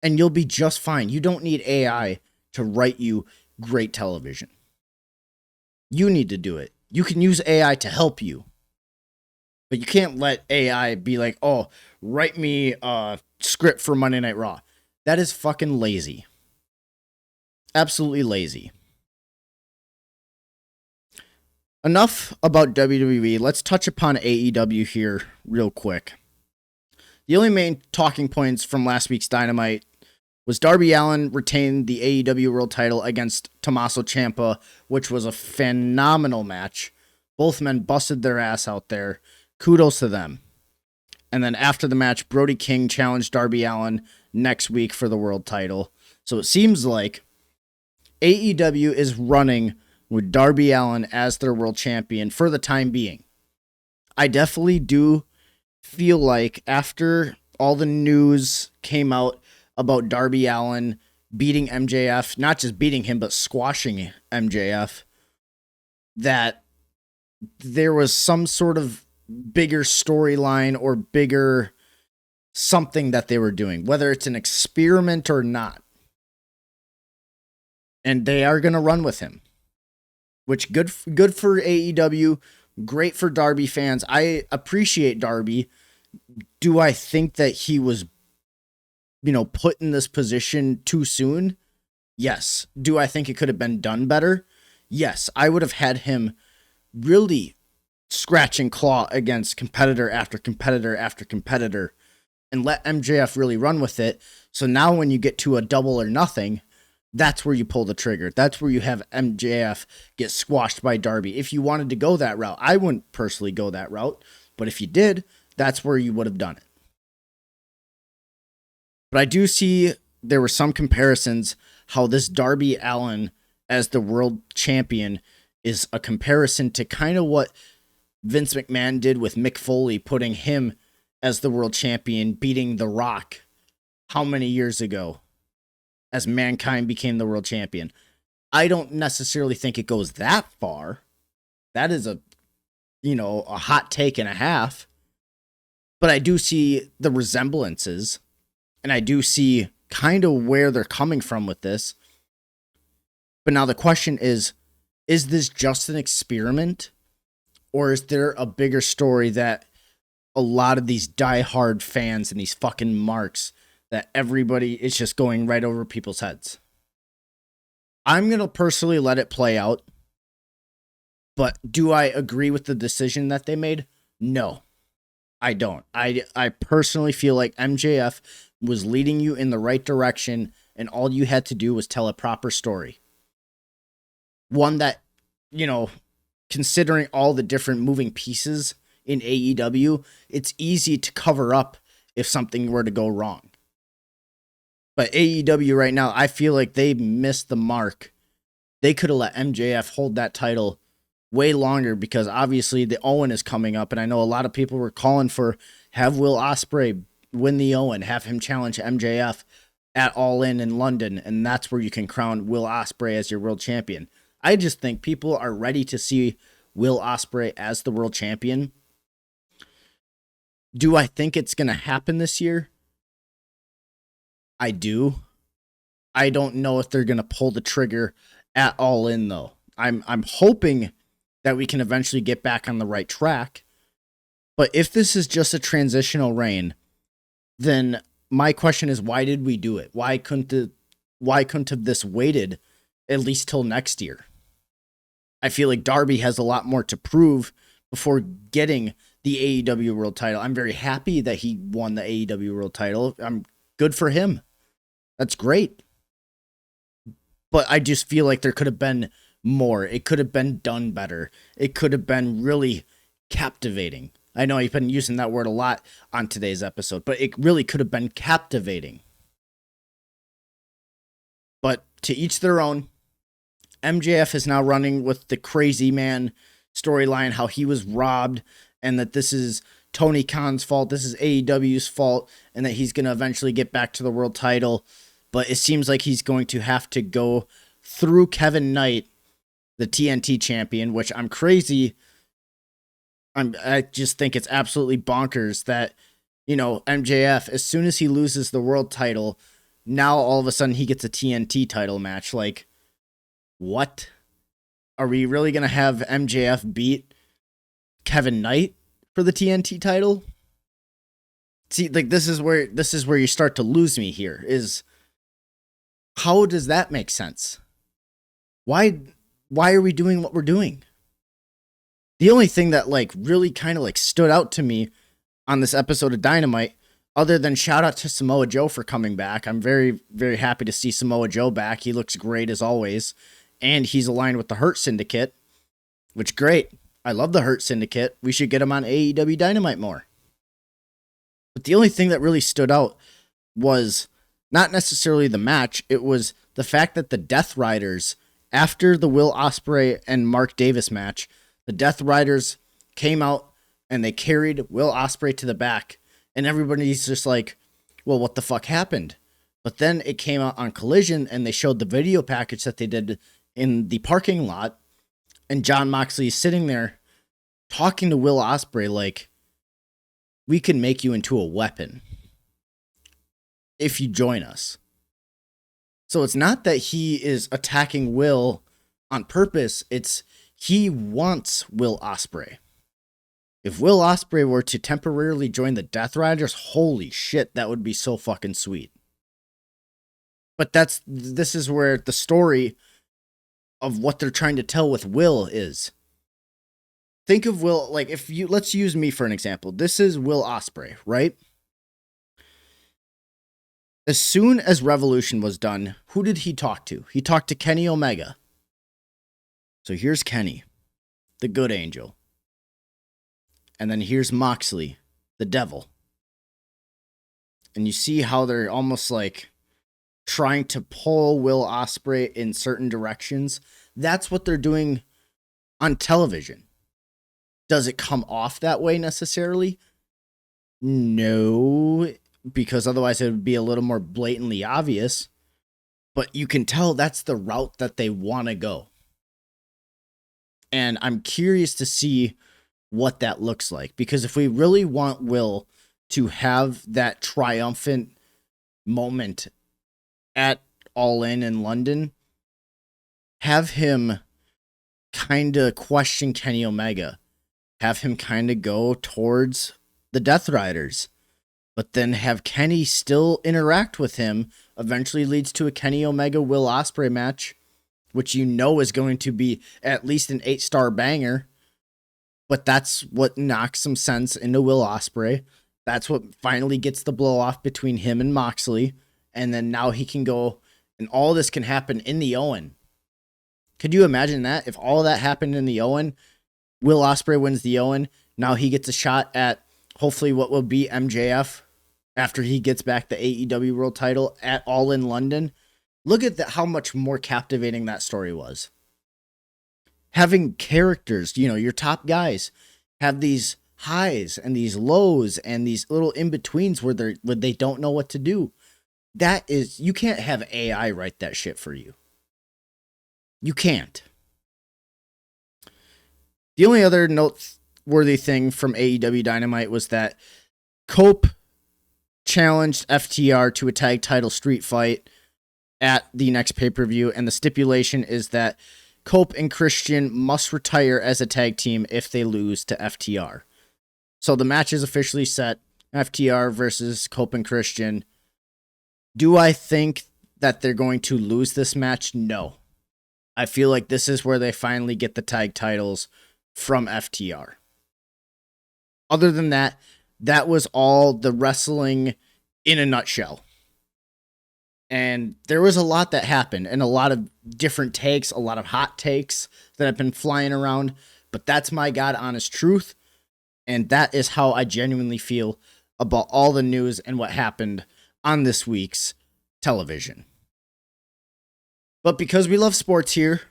and you'll be just fine. You don't need AI to write you great television. You need to do it. You can use AI to help you, but you can't let AI be like, oh, write me a script for Monday Night Raw. That is fucking lazy. Absolutely lazy. Enough about WWE. Let's touch upon AEW here real quick. The only main talking points from last week's Dynamite was Darby Allin retained the AEW World title against Tommaso Ciampa, which was a phenomenal match. Both men busted their ass out there. Kudos to them. And then after the match, Brody King challenged Darby Allin next week for the world title. So it seems like AEW is running with Darby Allin as their world champion for the time being. I definitely do feel like after all the news came out about Darby Allin beating MJF, not just beating him, but squashing MJF, that there was some sort of bigger storyline or bigger something that they were doing, whether it's an experiment or not. And they are going to run with him, which good for AEW, great for Darby fans. I appreciate Darby. Do I think that he was, put in this position too soon? Yes. Do I think it could have been done better? Yes. I would have had him really scratch and claw against competitor after competitor after competitor and let MJF really run with it. So now when you get to a double or nothing, that's where you pull the trigger. That's where you have MJF get squashed by Darby. If you wanted to go that route, I wouldn't personally go that route, but if you did, that's where you would have done it. But I do see there were some comparisons how this Darby Allin as the world champion is a comparison to kind of what Vince McMahon did with Mick Foley, putting him as the world champion, beating The Rock how many years ago as Mankind became the world champion. I don't necessarily think it goes that far. That is a hot take and a half. But I do see the resemblances, and I do see kind of where they're coming from with this. But now the question is this just an experiment? Or is there a bigger story that a lot of these diehard fans and these fucking marks that everybody is just going right over people's heads? I'm going to personally let it play out. But do I agree with the decision that they made? No, I don't. I personally feel like MJF was leading you in the right direction, and all you had to do was tell a proper story. One that, considering all the different moving pieces in AEW, it's easy to cover up if something were to go wrong. But AEW right now, I feel like they missed the mark. They could have let MJF hold that title way longer, because obviously the Owen is coming up, and I know a lot of people were calling for have Will Ospreay win the Owen, have him challenge MJF at All In London, and that's where you can crown Will Ospreay as your world champion. I just think people are ready to see Will Ospreay as the world champion. Do I think it's going to happen this year? I do. I don't know if they're going to pull the trigger at All In, though. I'm hoping that we can eventually get back on the right track. But if this is just a transitional reign, then my question is, why did we do it? Why couldn't have this waited at least till next year? I feel like Darby has a lot more to prove before getting the AEW World title. I'm very happy that he won the AEW World title. I'm good for him. That's great. But I just feel like there could have been more. It could have been done better. It could have been really captivating. I know I've been using that word a lot on today's episode, but it really could have been captivating. But to each their own. MJF is now running with the crazy man storyline, how he was robbed, and that this is Tony Khan's fault, this is AEW's fault, and that he's going to eventually get back to the world title. But it seems like he's going to have to go through Kevin Knight, the TNT champion, which I'm crazy. I just think it's absolutely bonkers that, MJF, as soon as he loses the world title, now all of a sudden he gets a TNT title match. Like, what? Are we really going to have MJF beat Kevin Knight for the TNT title? See, like, this is where you start to lose me here, is how does that make sense? Why are we doing what we're doing? The only thing that really kind of stood out to me on this episode of Dynamite, other than shout out to Samoa Joe for coming back. I'm very, very happy to see Samoa Joe back. He looks great as always. And he's aligned with the Hurt Syndicate, which great. I love the Hurt Syndicate. We should get him on AEW Dynamite more. But the only thing that really stood out was not necessarily the match. It was the fact that the Death Riders, after the Will Ospreay and Mark Davis match, the Death Riders came out and they carried Will Ospreay to the back. And everybody's just like, well, what the fuck happened? But then it came out on Collision and they showed the video package that they did in the parking lot, and Jon Moxley is sitting there talking to Will Ospreay like, we can make you into a weapon if you join us. So it's not that he is attacking Will on purpose, it's he wants Will Ospreay. If Will Ospreay were to temporarily join the Death Riders, holy shit, that would be so fucking sweet. But this is where the story of what they're trying to tell with Will is. Think of Will, let's use me for an example. This is Will Ospreay, right? As soon as Revolution was done, who did he talk to? He talked to Kenny Omega. So here's Kenny, the good angel. And then here's Moxley, the devil. And you see how they're almost like trying to pull Will Ospreay in certain directions. That's what they're doing on television. Does it come off that way necessarily? No, because otherwise it would be a little more blatantly obvious. But you can tell that's the route that they want to go. And I'm curious to see what that looks like. Because if we really want Will to have that triumphant moment at All In London, have him kind of question Kenny Omega. Have him kind of go towards the Death Riders. But then have Kenny still interact with him. Eventually leads to a Kenny Omega Will Ospreay match, which you know is going to be at least an 8-star banger. But that's what knocks some sense into Will Ospreay. That's what finally gets the blow off between him and Moxley. And then now he can go, and all this can happen in the Owen. Could you imagine that? If all of that happened in the Owen, Will Ospreay wins the Owen. Now he gets a shot at hopefully what will be MJF after he gets back the AEW World title at All In London. Look at how much more captivating that story was. Having characters, your top guys, have these highs and these lows and these little in-betweens where they don't know what to do. You can't have AI write that shit for you. You can't. The only other noteworthy thing from AEW Dynamite was that Cope challenged FTR to a tag title street fight at the next pay-per-view, and the stipulation is that Cope and Christian must retire as a tag team if they lose to FTR. So the match is officially set, FTR versus Cope and Christian. Do I think that they're going to lose this match? No. I feel like this is where they finally get the tag titles from FTR. Other than that, that was all the wrestling in a nutshell. And there was a lot that happened and a lot of different takes, a lot of hot takes that have been flying around. But that's my God honest truth. And that is how I genuinely feel about all the news and what happened on this week's television. But because we love sports here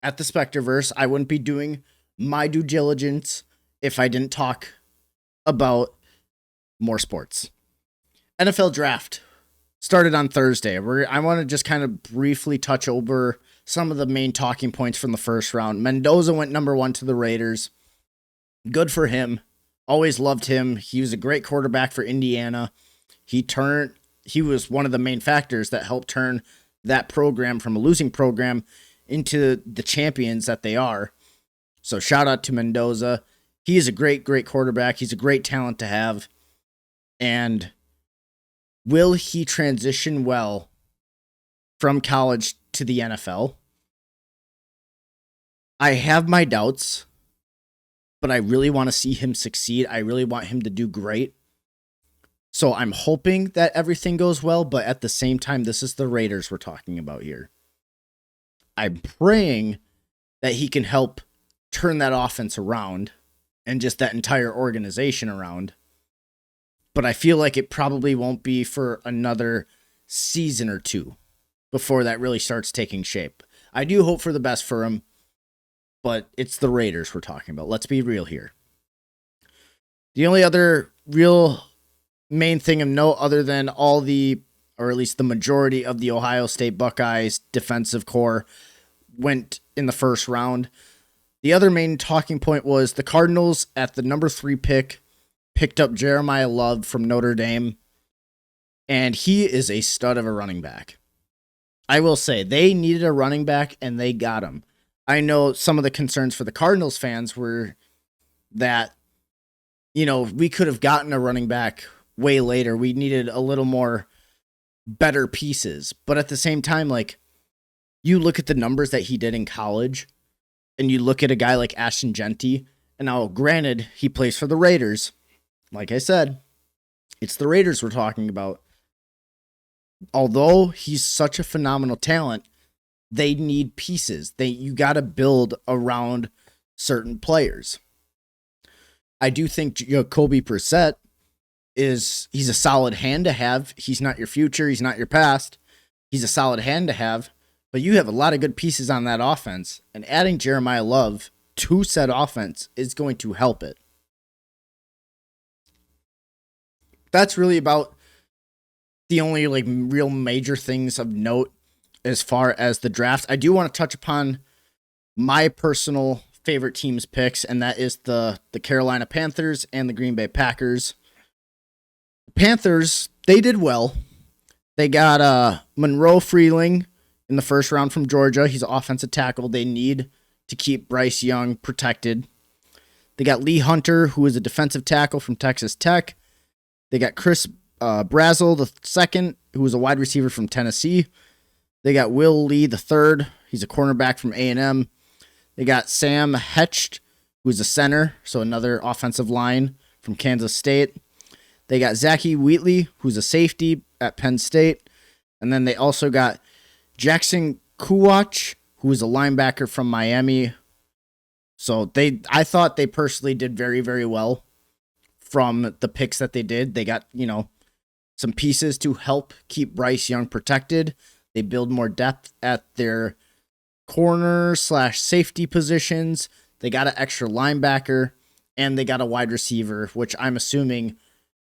at the SpectreVerse, I wouldn't be doing my due diligence if I didn't talk about more sports. NFL Draft started on Thursday. I want to just kind of briefly touch over some of the main talking points from the first round. Mendoza went number 1 to the Raiders. Good for him. Always loved him. He was a great quarterback for Indiana. He was one of the main factors that helped turn that program from a losing program into the champions that they are. So shout out to Mendoza. He is a great, great quarterback. He's a great talent to have. And will he transition well from college to the NFL? I have my doubts, but I really want to see him succeed. I really want him to do great. So I'm hoping that everything goes well, but at the same time, this is the Raiders we're talking about here. I'm praying that he can help turn that offense around and just that entire organization around. But I feel like it probably won't be for another season or two before that really starts taking shape. I do hope for the best for him, but it's the Raiders we're talking about. Let's be real here. The only other real main thing of note, other than or at least the majority of the Ohio State Buckeyes defensive core went in the first round. The other main talking point was the Cardinals at the number 3 picked up Jeremiah Love from Notre Dame, and he is a stud of a running back. I will say, they needed a running back, and they got him. I know some of the concerns for the Cardinals fans were that, we could have gotten a running back way later. We needed a little more better pieces. But at the same time, you look at the numbers that he did in college, and you look at a guy like Ashton Genty, and now, granted, he plays for the Raiders. Like I said, it's the Raiders we're talking about. although he's such a phenomenal talent, they need pieces. You got to build around certain players. I do think Jacoby President he's a solid hand to have. He's not your future. He's not your past. He's a solid hand to have. But you have a lot of good pieces on that offense. And adding Jeremiah Love to said offense is going to help it. That's really about the only real major things of note as far as the draft. I do want to touch upon my personal favorite team's picks, and that is the Carolina Panthers and the Green Bay Packers. Panthers, they did well. They got Monroe Freeling in the first round from Georgia. He's an offensive tackle. They need to keep Bryce Young protected. They got Lee Hunter, who is a defensive tackle from Texas Tech. They got Chris Brazel II, who is a wide receiver from Tennessee. They got Will Lee III. He's a cornerback from A&M. They got Sam Hecht, who's a center, so another offensive line from Kansas State. They got Zachy Wheatley, who's a safety at Penn State. And then they also got Jackson Kuwach, who is a linebacker from Miami. So I thought they personally did very, very well from the picks that they did. They got, some pieces to help keep Bryce Young protected. They build more depth at their corner/safety positions. They got an extra linebacker, and they got a wide receiver, which I'm assuming,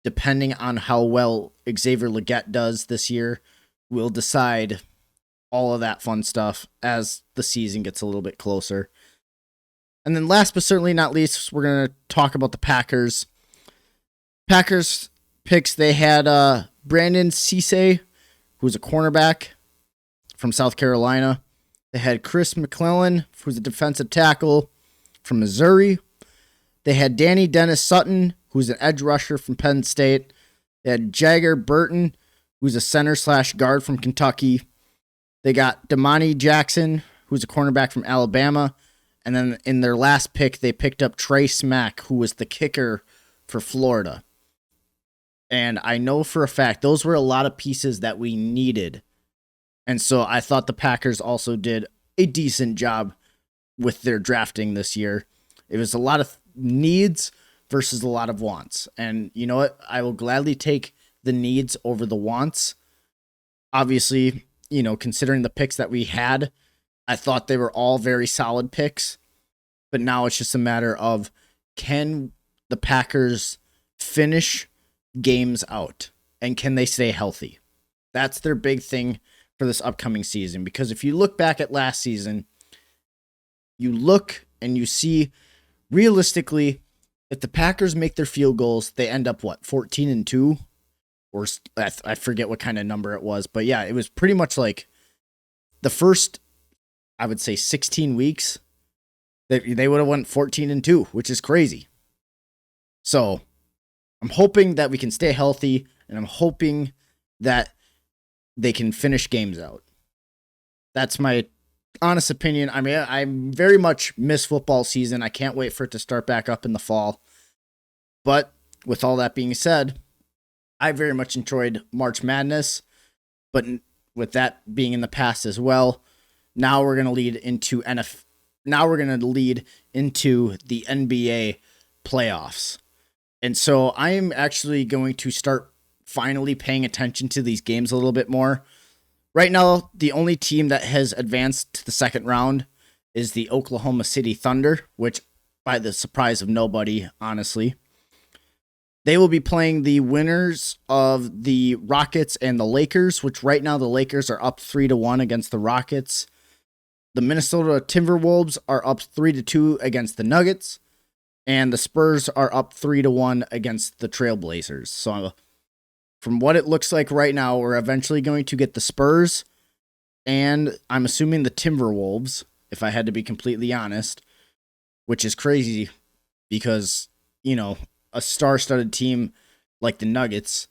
depending on how well Xavier Legette does this year, will decide all of that fun stuff as the season gets a little bit closer. And then last but certainly not least, we're going to talk about the Packers. Packers picks, they had Brandon Cisse, who's a cornerback from South Carolina. They had Chris McClellan, who's a defensive tackle from Missouri. They had Danny Dennis Sutton, who's an edge rusher from Penn State. They had Jagger Burton, who's a center/guard from Kentucky. They got Damani Jackson, who's a cornerback from Alabama. And then in their last pick, they picked up Trey Smack, who was the kicker for Florida. And I know for a fact, those were a lot of pieces that we needed. And so I thought the Packers also did a decent job with their drafting this year. It was a lot of needs versus a lot of wants. And you know what? I will gladly take the needs over the wants. Obviously, considering the picks that we had, I thought they were all very solid picks. But now it's just a matter of, can the Packers finish games out? And can they stay healthy? That's their big thing for this upcoming season. Because if you look back at last season, you look and you see realistically, if the Packers make their field goals, they end up 14-2, or I forget what kind of number it was, but yeah, it was pretty much like the first, I would say 16 weeks, they would have went 14-2, which is crazy. So I'm hoping that we can stay healthy, and I'm hoping that they can finish games out. That's my honest opinion. I mean, I very much miss football season. I can't wait for it to start back up in the fall. But with all that being said, I very much enjoyed March Madness. But with that being in the past as well, now we're going to lead into the NBA playoffs. And so I am actually going to start finally paying attention to these games a little bit more. Right now, the only team that has advanced to the second round is the Oklahoma City Thunder, which, by the surprise of nobody, honestly, they will be playing the winners of the Rockets and the Lakers, which right now the Lakers are up 3-1 against the Rockets. The Minnesota Timberwolves are up 3-2 against the Nuggets, and the Spurs are up 3-1 against the Trailblazers. So from what it looks like right now, we're eventually going to get the Spurs, and I'm assuming the Timberwolves, if I had to be completely honest, which is crazy because, a star-studded team like the Nuggets,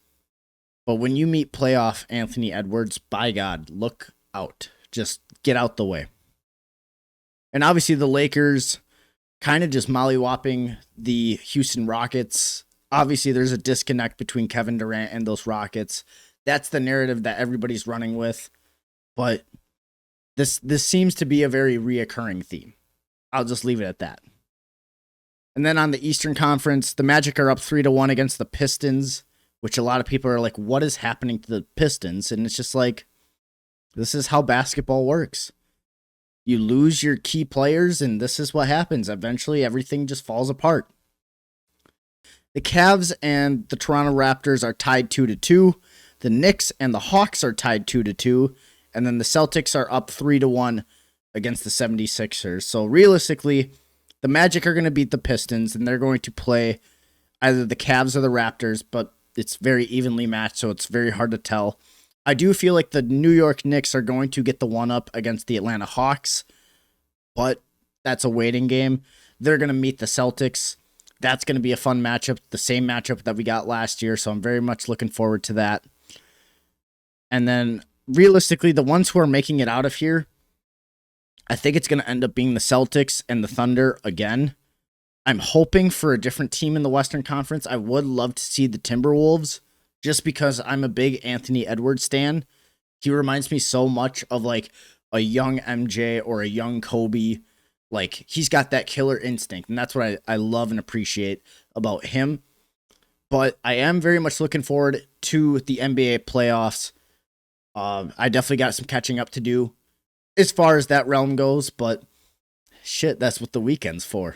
but when you meet playoff Anthony Edwards, by God, look out. Just get out the way. And obviously the Lakers kind of just mollywopping the Houston Rockets. Obviously, there's a disconnect between Kevin Durant and those Rockets. That's the narrative that everybody's running with. But this seems to be a very reoccurring theme. I'll just leave it at that. And then on the Eastern Conference, the Magic are up 3-1 against the Pistons, which a lot of people are like, what is happening to the Pistons? And it's just like, this is how basketball works. You lose your key players, and this is what happens. Eventually, everything just falls apart. The Cavs and the Toronto Raptors are tied 2-2. The Knicks and the Hawks are tied 2-2. And then the Celtics are up 3-1 against the 76ers. So realistically, the Magic are going to beat the Pistons, and they're going to play either the Cavs or the Raptors, but it's very evenly matched, so it's very hard to tell. I do feel like the New York Knicks are going to get the one-up against the Atlanta Hawks, but that's a waiting game. They're going to meet the Celtics. That's going to be a fun matchup, the same matchup that we got last year, so I'm very much looking forward to that. And then, realistically, the ones who are making it out of here, I think it's going to end up being the Celtics and the Thunder again. I'm hoping for a different team in the Western Conference. I would love to see the Timberwolves, just because I'm a big Anthony Edwards stan. He reminds me so much of like a young MJ or a young Kobe. Like, he's got that killer instinct, and that's what I love and appreciate about him. But I am very much looking forward to the NBA playoffs. I definitely got some catching up to do as far as that realm goes, but shit, that's what the weekend's for.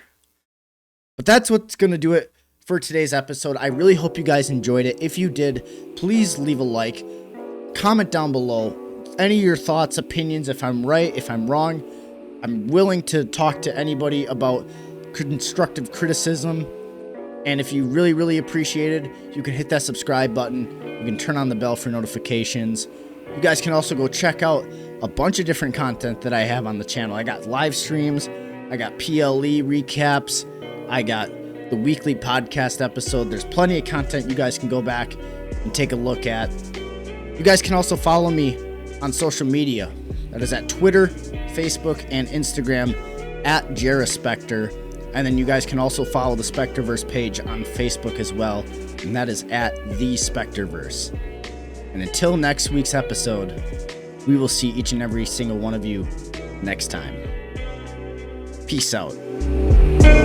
But that's what's going to do it for today's episode. I really hope you guys enjoyed it. If you did, please leave a like. Comment down below any of your thoughts, opinions, if I'm right, if I'm wrong. I'm willing to talk to anybody about constructive criticism. And if you really, really appreciate it, you can hit that subscribe button. You can turn on the bell for notifications. You guys can also go check out a bunch of different content that I have on the channel. I got live streams. I got PLE recaps. I got the weekly podcast episode. There's plenty of content you guys can go back and take a look at. You guys can also follow me on social media. That is at Twitter, Facebook, and Instagram at JariSpectre. And then you guys can also follow the SpectreVerse page on Facebook as well. And that is at the SpectreVerse. And until next week's episode, we will see each and every single one of you next time. Peace out.